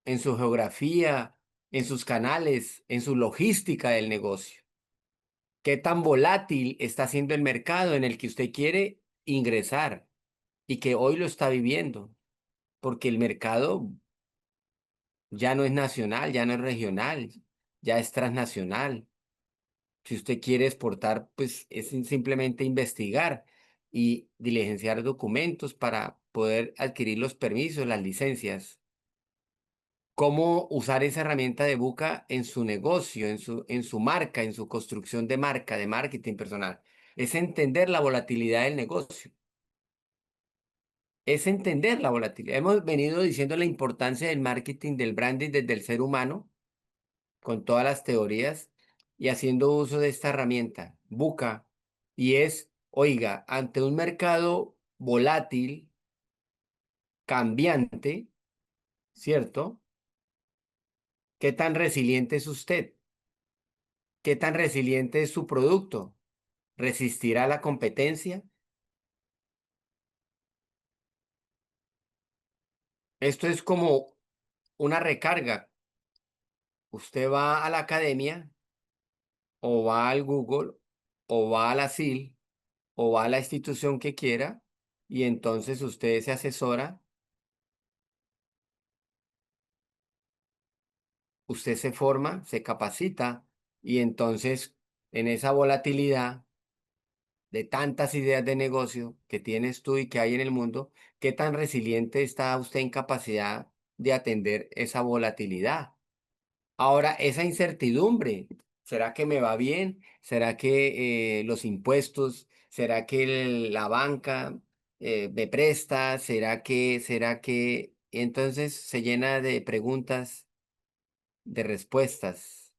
Speaker 1: en su geografía, en sus canales, en su logística del negocio. ¿Qué tan volátil está siendo el mercado en el que usted quiere ingresar y que hoy lo está viviendo? Porque el mercado ya no es nacional, ya no es regional, ya es transnacional. Si usted quiere exportar, pues es simplemente investigar y diligenciar documentos para poder adquirir los permisos, las licencias. Cómo usar esa herramienta de Buca en su negocio, en su marca, en su construcción de marca, de marketing personal. Es entender la volatilidad del negocio. Es entender la volatilidad. Hemos venido diciendo la importancia del marketing, del branding desde el ser humano, con todas las teorías y haciendo uso de esta herramienta, Buca. Y es, oiga, ante un mercado volátil, cambiante, ¿cierto? ¿Qué tan resiliente es usted? ¿Qué tan resiliente es su producto? ¿Resistirá la competencia? Esto es como una recarga. Usted va a la academia o va al Google o va a la SIL o va a la institución que quiera y entonces usted se asesora, usted se forma, se capacita y entonces en esa volatilidad de tantas ideas de negocio que tienes tú y que hay en el mundo, ¿qué tan resiliente está usted en capacidad de atender esa volatilidad? Ahora, esa incertidumbre, ¿será que me va bien? ¿Será que los impuestos? ¿Será que la banca me presta? ¿Será que? Y entonces se llena de preguntas, de respuestas.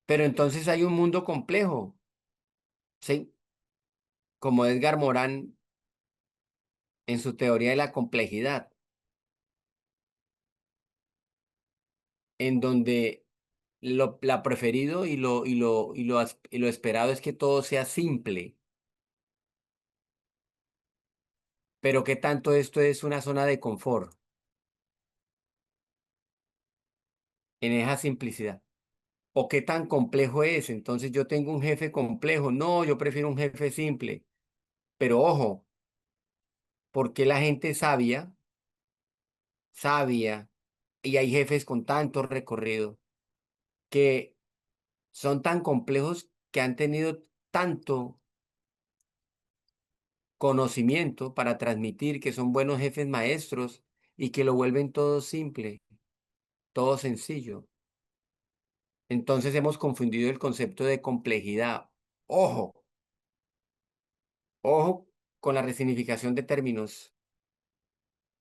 Speaker 1: Pero entonces hay un mundo complejo, ¿sí? Como Edgar Morán en su teoría de la complejidad, en donde la preferido y lo esperado es que todo sea simple. Pero ¿qué tanto esto es una zona de confort en esa simplicidad? o qué tan complejo es. Entonces yo tengo un jefe complejo. No, yo prefiero un jefe simple. Pero ojo, porque la gente sabia, sabia, y hay jefes con tanto recorrido que son tan complejos que han tenido tanto conocimiento para transmitir que son buenos jefes maestros y que lo vuelven todo simple, todo sencillo. Entonces hemos confundido el concepto de complejidad. Ojo, ojo con la resignificación de términos.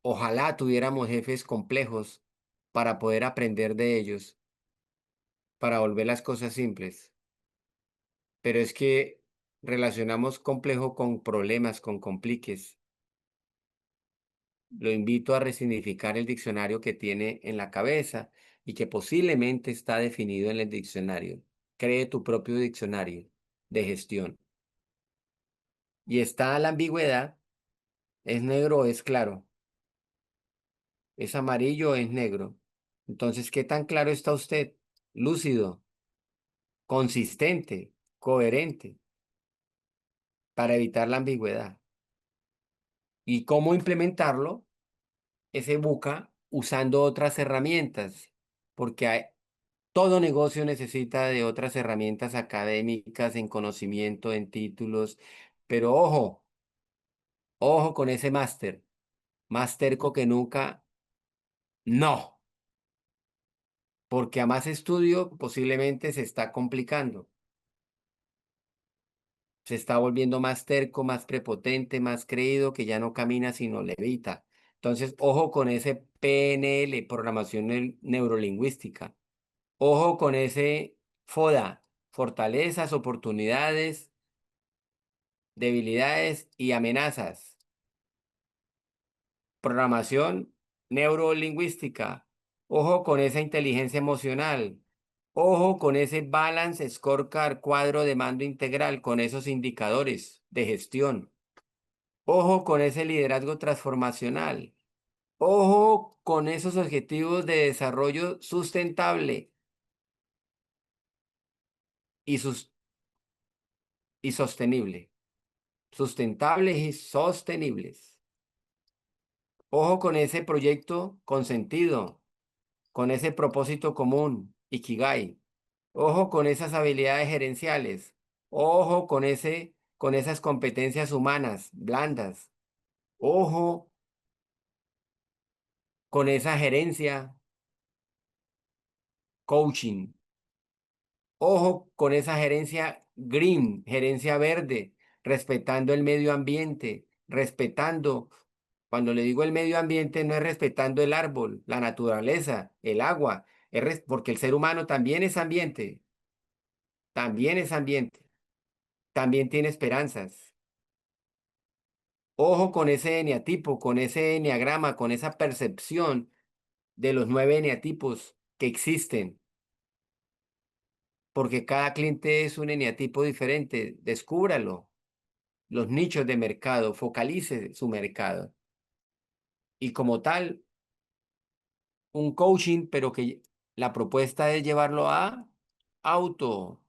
Speaker 1: Ojalá tuviéramos jefes complejos para poder aprender de ellos, para volver las cosas simples. Pero es que relacionamos complejo con problemas, con compliques. Lo invito a resignificar el diccionario que tiene en la cabeza y que posiblemente está definido en el diccionario. Cree tu propio diccionario de gestión. Y está la ambigüedad, es negro o es claro, es amarillo o es negro. Entonces, ¿qué tan claro está usted? Lúcido, consistente, coherente, para evitar la ambigüedad. ¿Y cómo implementarlo? Ese busca usando otras herramientas, porque todo negocio necesita de otras herramientas académicas, en conocimiento, en títulos, pero ojo, ojo con ese máster, más terco que nunca, no, porque a más estudio posiblemente se está complicando, se está volviendo más terco, más prepotente, más creído, que ya no camina sino levita. Entonces, ojo con ese PNL, programación neurolingüística. Ojo con ese FODA, fortalezas, oportunidades, debilidades y amenazas. Programación neurolingüística. Ojo con esa inteligencia emocional. Ojo con ese balance scorecard, cuadro de mando integral, con esos indicadores de gestión. Ojo con ese liderazgo transformacional. Ojo con esos objetivos de desarrollo sustentable y, y sostenible. Sustentables y sostenibles. Ojo con ese proyecto con sentido, con ese propósito común, Ikigai. Ojo con esas habilidades gerenciales. Ojo con esas competencias humanas, blandas. Ojo con esa gerencia, coaching. Ojo con esa gerencia green, gerencia verde, respetando el medio ambiente, respetando. Cuando le digo el medio ambiente, no es respetando el árbol, la naturaleza, el agua, porque el ser humano también es ambiente, también tiene esperanzas. Ojo con ese eneatipo, con ese eneagrama, con esa percepción de los 9 eneatipos que existen, porque cada cliente es un eneatipo diferente. Descúbralo, los nichos de mercado, focalice su mercado. Y como tal, un coaching, pero que la propuesta es llevarlo a auto,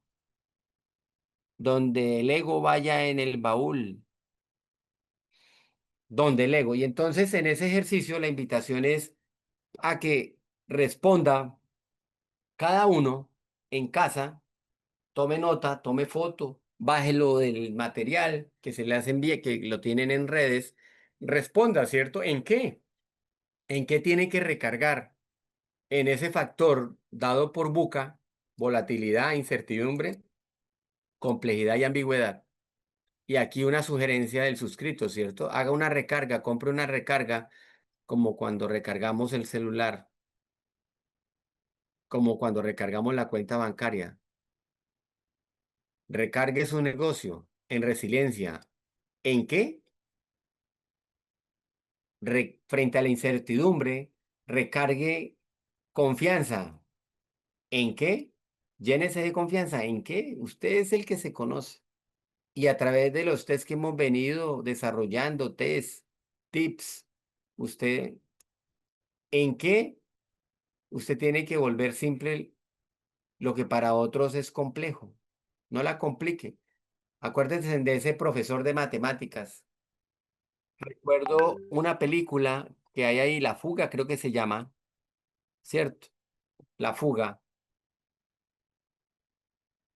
Speaker 1: donde el ego vaya en el baúl, donde el ego. Y entonces en ese ejercicio la invitación es a que responda cada uno en casa, tome nota, tome foto, bájelo del material que se le hace envíe, que lo tienen en redes, responda, ¿cierto? ¿En qué? ¿En qué tiene que recargar? En ese factor dado por Buca, volatilidad, incertidumbre, complejidad y ambigüedad. Y aquí una sugerencia del suscrito, ¿cierto? Haga una recarga, compre una recarga como cuando recargamos el celular, como cuando recargamos la cuenta bancaria. Recargue su negocio en resiliencia. ¿En qué? Frente a la incertidumbre, recargue confianza. ¿En qué? Llénese de confianza. ¿En qué? Usted es el que se conoce. Y a través de los tests que hemos venido desarrollando, tests, tips, usted, ¿en qué usted tiene que volver simple? lo que para otros es complejo. No la complique. Acuérdense de ese profesor de matemáticas. Recuerdo una película que hay ahí, La Fuga, creo que se llama, ¿cierto? La Fuga,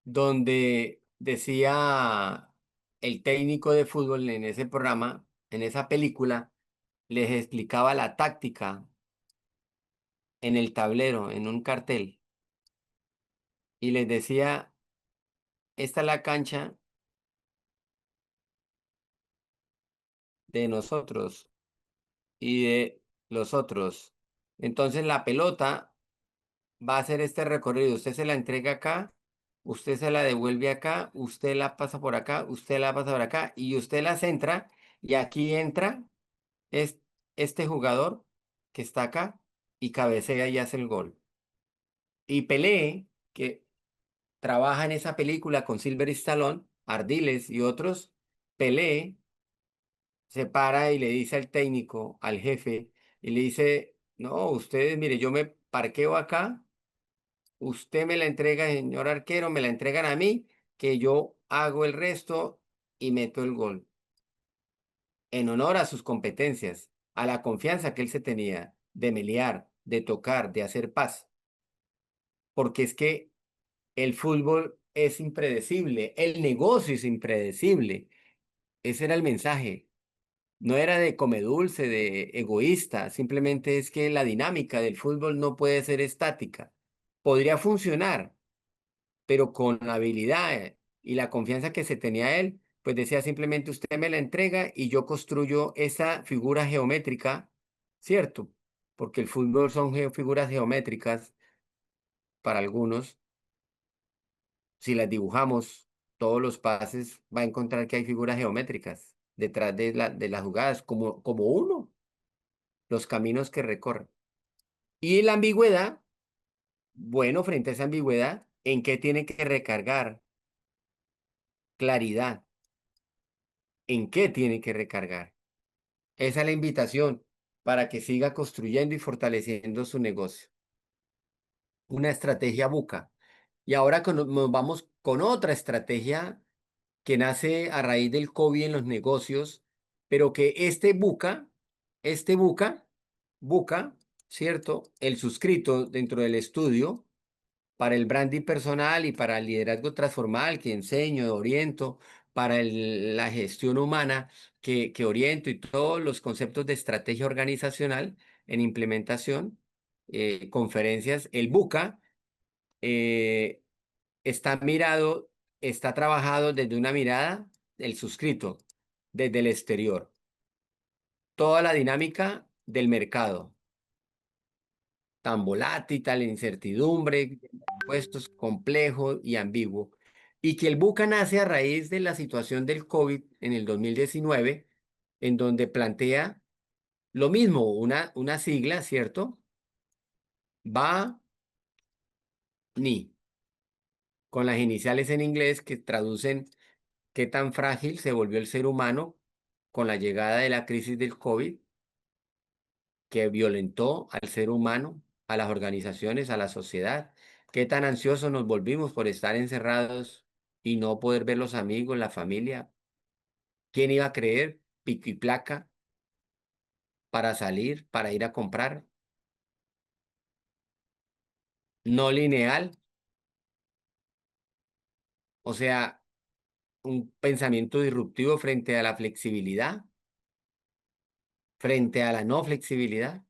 Speaker 1: donde decía el técnico de fútbol en ese programa, en esa película, les explicaba la táctica en el tablero, en un cartel, y les decía, esta es la cancha de nosotros y de los otros. Entonces la pelota va a hacer este recorrido. Usted se la entrega acá, usted se la devuelve acá, usted la pasa por acá, usted la pasa por acá y usted la centra y aquí entra es, este jugador que está acá y cabecea y hace el gol. Y Pelé, que trabaja en esa película con Silver Stallone, Ardiles y otros, Pelé se para y le dice al técnico, al jefe, y le dice, no, ustedes, mire, yo me parqueo acá, usted me la entrega, señor arquero, me la entregan a mí, que yo hago el resto y meto el gol, en honor a sus competencias, a la confianza que él se tenía de melear, de tocar, de hacer paz, porque es que el fútbol es impredecible, el negocio es impredecible, ese era el mensaje. No era de come dulce, de egoísta, simplemente es que la dinámica del fútbol no puede ser estática. Podría funcionar, pero con la habilidad y la confianza que se tenía él, pues decía simplemente usted me la entrega y yo construyo esa figura geométrica, ¿cierto? Porque el fútbol son figuras geométricas para algunos. Si las dibujamos, todos los pases, va a encontrar que hay figuras geométricas detrás de las jugadas, como uno, los caminos que recorre. Y la ambigüedad, bueno, frente a esa ambigüedad, ¿en qué tiene que recargar? Claridad. ¿En qué tiene que recargar? Esa es la invitación para que siga construyendo y fortaleciendo su negocio. Una estrategia buca. Y ahora nos vamos con otra estrategia que nace a raíz del COVID en los negocios, pero que buca, ¿cierto? El suscrito dentro del estudio para el branding personal y para el liderazgo transformal que enseño, oriento, para la gestión humana que oriento y todos los conceptos de estrategia organizacional en implementación, conferencias, el BUCA eh, está mirado, está trabajado desde una mirada, el suscrito, desde el exterior, toda la dinámica del mercado tan volátil, tan incertidumbre, puestos complejo y ambiguo, y que el Buca nace a raíz de la situación del COVID en el 2019, en donde plantea lo mismo, una sigla, ¿cierto? Va, ni, con las iniciales en inglés que traducen qué tan frágil se volvió el ser humano con la llegada de la crisis del COVID que violentó al ser humano, a las organizaciones, a la sociedad. Qué tan ansiosos nos volvimos por estar encerrados y no poder ver los amigos, la familia. ¿Quién iba a creer? Pico y placa para salir, para ir a comprar. No lineal, o sea, un pensamiento disruptivo frente a la flexibilidad, frente a la no flexibilidad,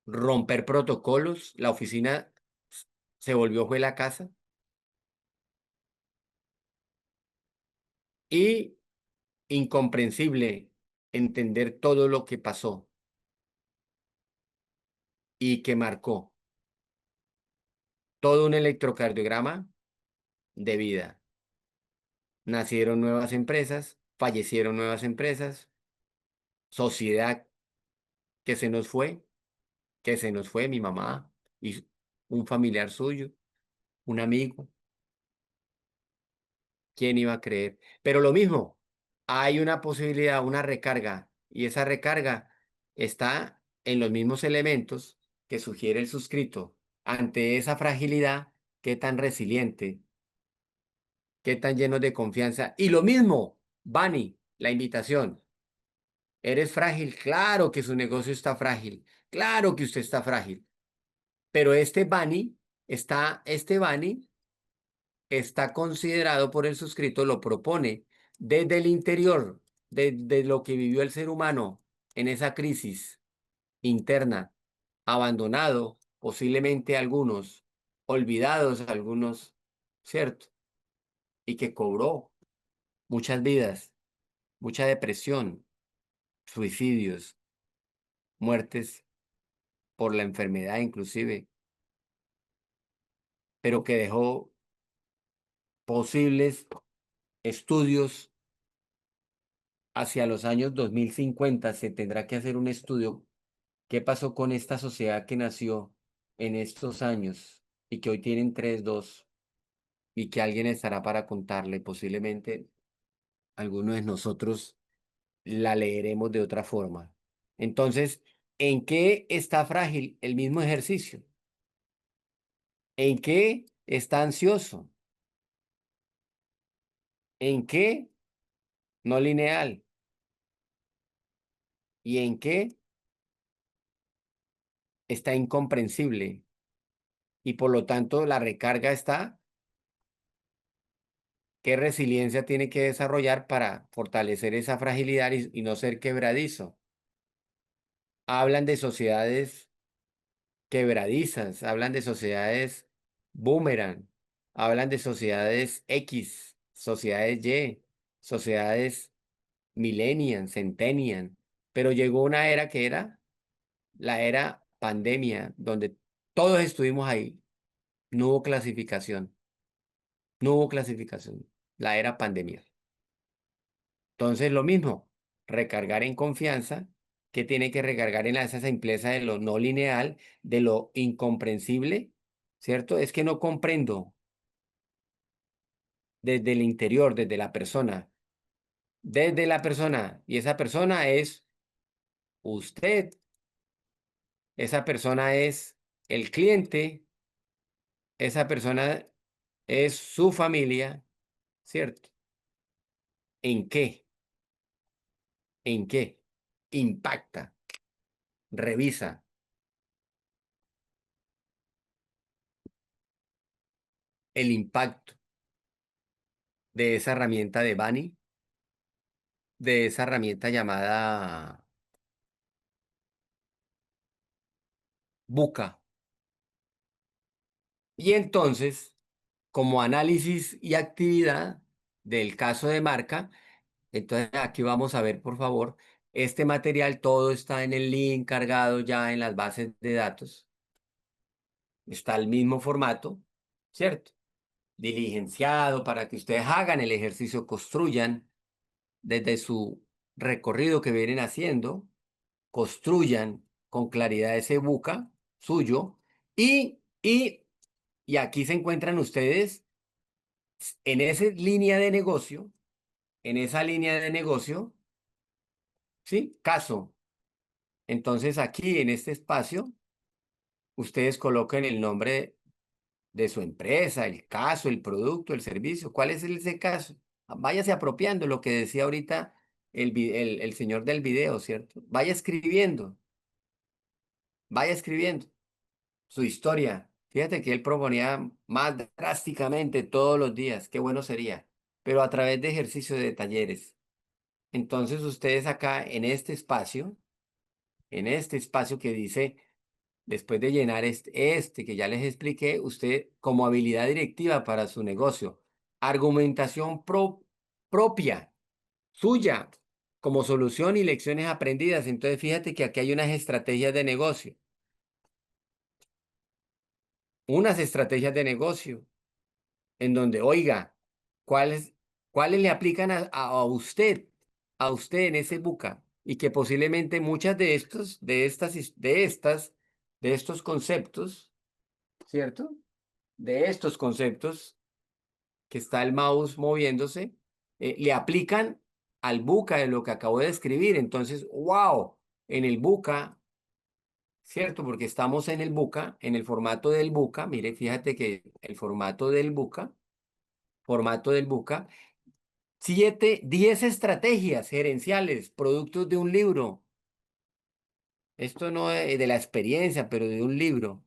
Speaker 1: romper protocolos. La oficina se volvió fue la casa y incomprensible entender todo lo que pasó y que marcó todo un electrocardiograma de vida. Nacieron nuevas empresas, fallecieron nuevas empresas, sociedad que se nos fue mi mamá y un familiar suyo, un amigo, ¿quién iba a creer? Pero lo mismo, hay una posibilidad, una recarga, y esa recarga está en los mismos elementos que sugiere el suscrito ante esa fragilidad, qué tan resiliente, qué tan lleno de confianza. Y lo mismo, Bani, la invitación. ¿Eres frágil? Claro que su negocio está frágil. Claro que usted está frágil. Pero este Bani está considerado por el suscrito, lo propone desde el interior, de lo que vivió el ser humano en esa crisis interna, abandonado, posiblemente algunos, olvidados algunos, ¿cierto? Y que cobró muchas vidas, mucha depresión, suicidios, muertes por la enfermedad inclusive, pero que dejó posibles estudios hacia los años 2050. Se tendrá que hacer un estudio. ¿Qué pasó con esta sociedad que nació en estos años y que hoy tienen 3, 2 y que alguien estará para contarle? Posiblemente algunos de nosotros la leeremos de otra forma. Entonces, ¿en qué está frágil el mismo ejercicio? ¿En qué está ansioso? ¿En qué no lineal? ¿Y en qué está incomprensible? Y por lo tanto, la recarga está. ¿Qué resiliencia tiene que desarrollar para fortalecer esa fragilidad y no ser quebradizo? Hablan de sociedades quebradizas, hablan de sociedades boomerang, hablan de sociedades X, sociedades Y, sociedades millennial, centennial, pero llegó una era que era la era pandemia, donde todos estuvimos ahí. No hubo clasificación, no hubo clasificación, la era pandemia. Entonces, lo mismo, recargar en confianza, que tiene que recargar en esa simpleza de lo no lineal, de lo incomprensible, ¿cierto? Es que no comprendo desde el interior, desde la persona, y esa persona es usted, esa persona es el cliente, esa persona es su familia, ¿cierto? ¿En qué? ¿En qué? Impacta, revisa el impacto de esa herramienta de Bani, de esa herramienta llamada Buca. Y entonces, como análisis y actividad del caso de marca, entonces aquí vamos a ver, por favor, este material, todo está en el link cargado ya en las bases de datos, está el mismo formato, ¿cierto? Diligenciado para que ustedes hagan el ejercicio, construyan desde su recorrido que vienen haciendo, construyan con claridad ese buca suyo y aquí se encuentran ustedes en esa línea de negocio, en esa línea de negocio, ¿sí? Caso. Entonces aquí en este espacio, ustedes coloquen el nombre de su empresa, el caso, el producto, el servicio. ¿Cuál es ese caso? Váyase apropiando lo que decía ahorita el señor del video, ¿cierto? Vaya escribiendo su historia. Fíjate que él proponía más drásticamente todos los días. Qué bueno sería. Pero a través de ejercicios de talleres. Entonces ustedes acá en este espacio que dice, después de llenar este que ya les expliqué, usted como habilidad directiva para su negocio, argumentación propia, suya, como solución y lecciones aprendidas. Entonces fíjate que aquí hay unas estrategias de negocio en donde, oiga, ¿cuáles, cuáles le aplican a usted en ese buca? Y que posiblemente muchas de estos conceptos, ¿cierto? De estos conceptos que está el mouse moviéndose, le aplican al buca de lo que acabo de escribir. Entonces, wow, en el buca ¿cierto? Porque estamos en el Buca, en el formato del Buca. Mire, fíjate que el formato del Buca, 10 estrategias gerenciales, productos de un libro. Esto no es de la experiencia, pero de un libro.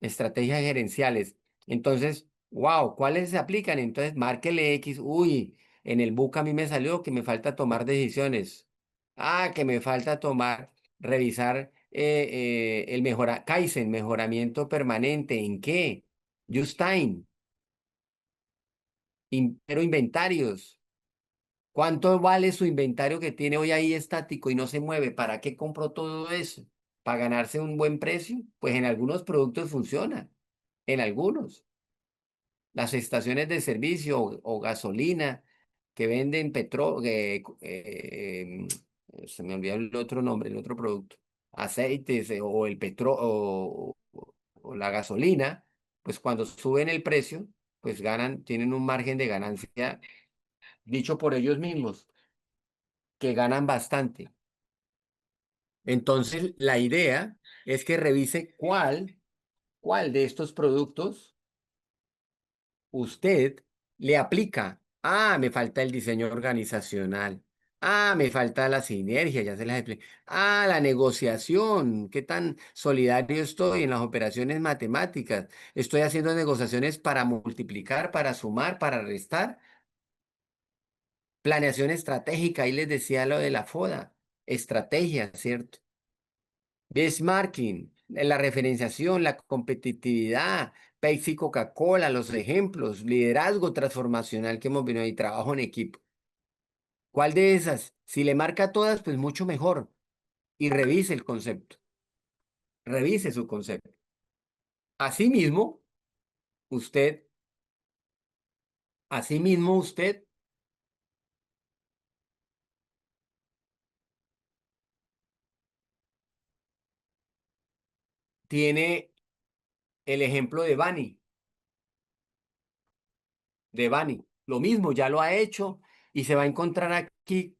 Speaker 1: Estrategias gerenciales. Entonces, wow, ¿cuáles se aplican? Entonces, márquele X. Uy, en el book a mí me salió que me falta tomar decisiones. Ah, que me falta revisar el Kaizen, mejoramiento permanente. ¿En qué? Just time, pero inventarios. ¿Cuánto vale su inventario que tiene hoy ahí estático y no se mueve? ¿Para qué compró todo eso? ¿Para ganarse un buen precio? Pues en algunos productos funciona, en algunos. Las estaciones de servicio o gasolina que venden se me olvidó el otro nombre, el otro producto, aceites o el petróleo o la gasolina, pues cuando suben el precio, pues tienen un margen de ganancia, dicho por ellos mismos, que ganan bastante. Entonces, la idea es que revise cuál de estos productos usted le aplica. Ah, me falta el diseño organizacional. Ah, me falta la sinergia, ya se las expliqué. Ah, la negociación. ¿Qué tan solidario estoy en las operaciones matemáticas? Estoy haciendo negociaciones para multiplicar, para sumar, para restar. Planeación estratégica, ahí les decía lo de la FODA. Estrategia, ¿cierto? Benchmarking, la referenciación, la competitividad, Pepsi, Coca-Cola, los ejemplos, liderazgo transformacional que hemos venido y trabajo en equipo. ¿Cuál de esas? Si le marca todas, pues mucho mejor. Y revise el concepto, revise su concepto. Asimismo, usted, asimismo usted tiene el ejemplo de Bani. Lo mismo, ya lo ha hecho y se va a encontrar aquí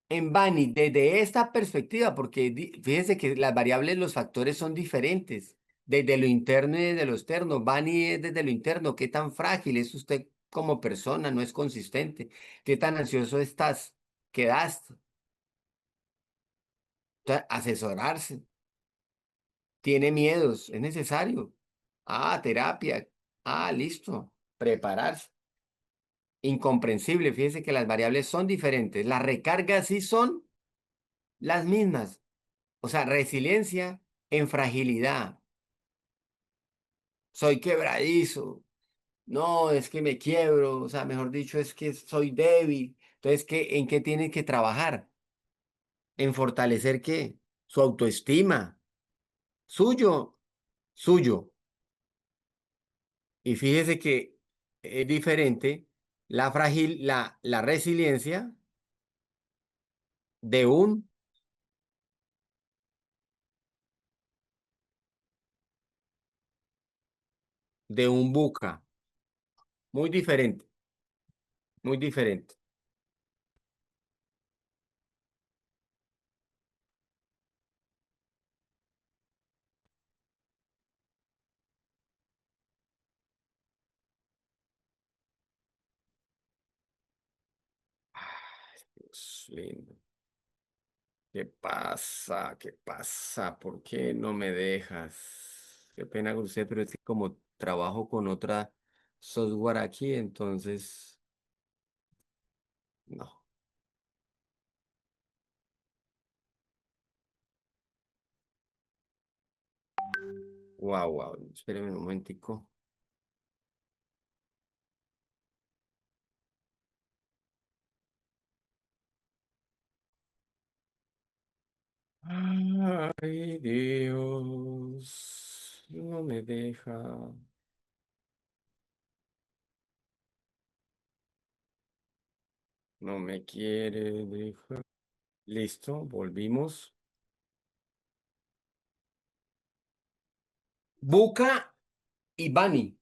Speaker 1: en Bani, desde esta perspectiva, porque fíjese que las variables, los factores son diferentes, desde lo interno y desde lo externo. Bani es desde lo interno, qué tan frágil es usted como persona, no es consistente, qué tan ansioso estás, quedaste, asesorarse, tiene miedos, es necesario. Ah, terapia, listo, prepararse. Incomprensible, fíjese que las variables son diferentes, las recargas sí son las mismas. O sea, resiliencia en fragilidad. Soy quebradizo. No, es que me quiebro. O sea, mejor dicho, es que soy débil. Entonces, ¿en qué tiene que trabajar? En fortalecer qué? Su autoestima. Suyo, suyo. Y fíjese que es diferente la resiliencia de un buca. Muy diferente, muy diferente. Ay, Dios lindo. ¿Qué pasa? ¿Qué pasa? ¿Por qué no me dejas? Qué pena con usted, pero es que como trabajo con otra software aquí, entonces, no. Wow, wow. Espéreme un momentico. Ay, Dios, no me deja. No me quiere dejar. Listo, volvimos. Buca y Bani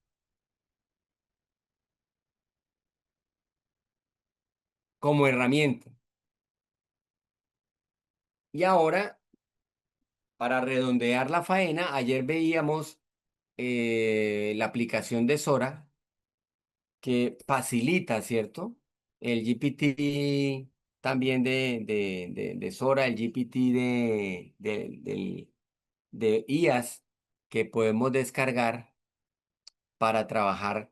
Speaker 1: como herramienta. Y ahora para redondear la faena, ayer veíamos la aplicación de Sora que facilita, ¿cierto? El GPT también de Sora, el GPT de IAS que podemos descargar para trabajar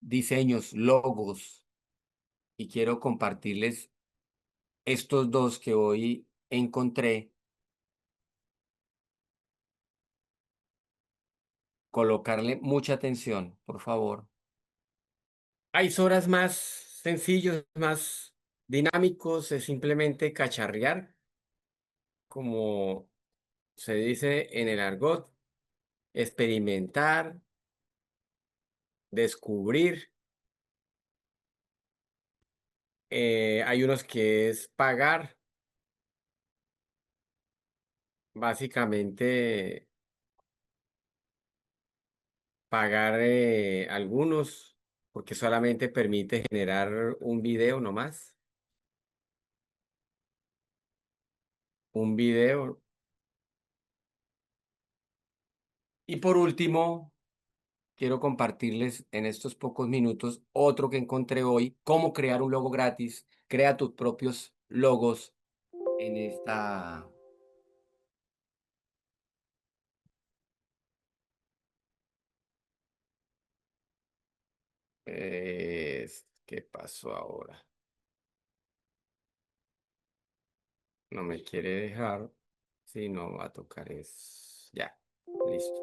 Speaker 1: diseños, logos, y quiero compartirles estos dos que hoy encontré, colocarle mucha atención, por favor. Hay horas más sencillos, más dinámicos, es simplemente cacharrear, como se dice en el argot, experimentar, descubrir. Hay unos que es pagar, básicamente pagar algunos, porque solamente permite generar un video nomás, un video. Y por último, quiero compartirles en estos pocos minutos otro que encontré hoy, cómo crear un logo gratis. Crea tus propios logos en esta... ¿qué pasó ahora? No me quiere dejar. Sí, no va a tocar es... Ya, listo.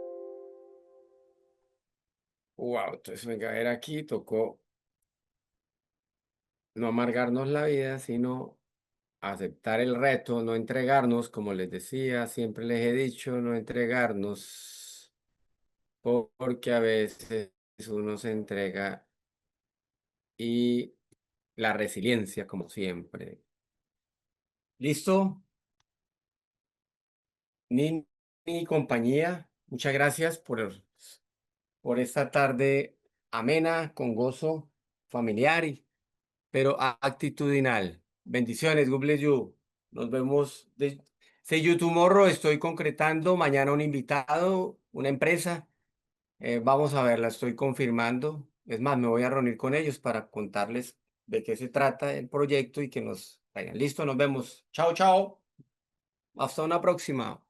Speaker 1: Wow, entonces venga a ver aquí, tocó no amargarnos la vida, sino aceptar el reto, no entregarnos, como les decía, siempre les he dicho, no entregarnos, porque a veces uno se entrega y la resiliencia, como siempre. ¿Listo? Ni compañía, muchas gracias por esta tarde amena, con gozo familiar, pero actitudinal. Bendiciones, God bless you. Nos vemos. See you tomorrow. Estoy concretando mañana un invitado, una empresa. Vamos a verla, estoy confirmando. Es más, me voy a reunir con ellos para contarles de qué se trata el proyecto y que nos traigan. Listo, nos vemos. Chao, chao. Hasta una próxima.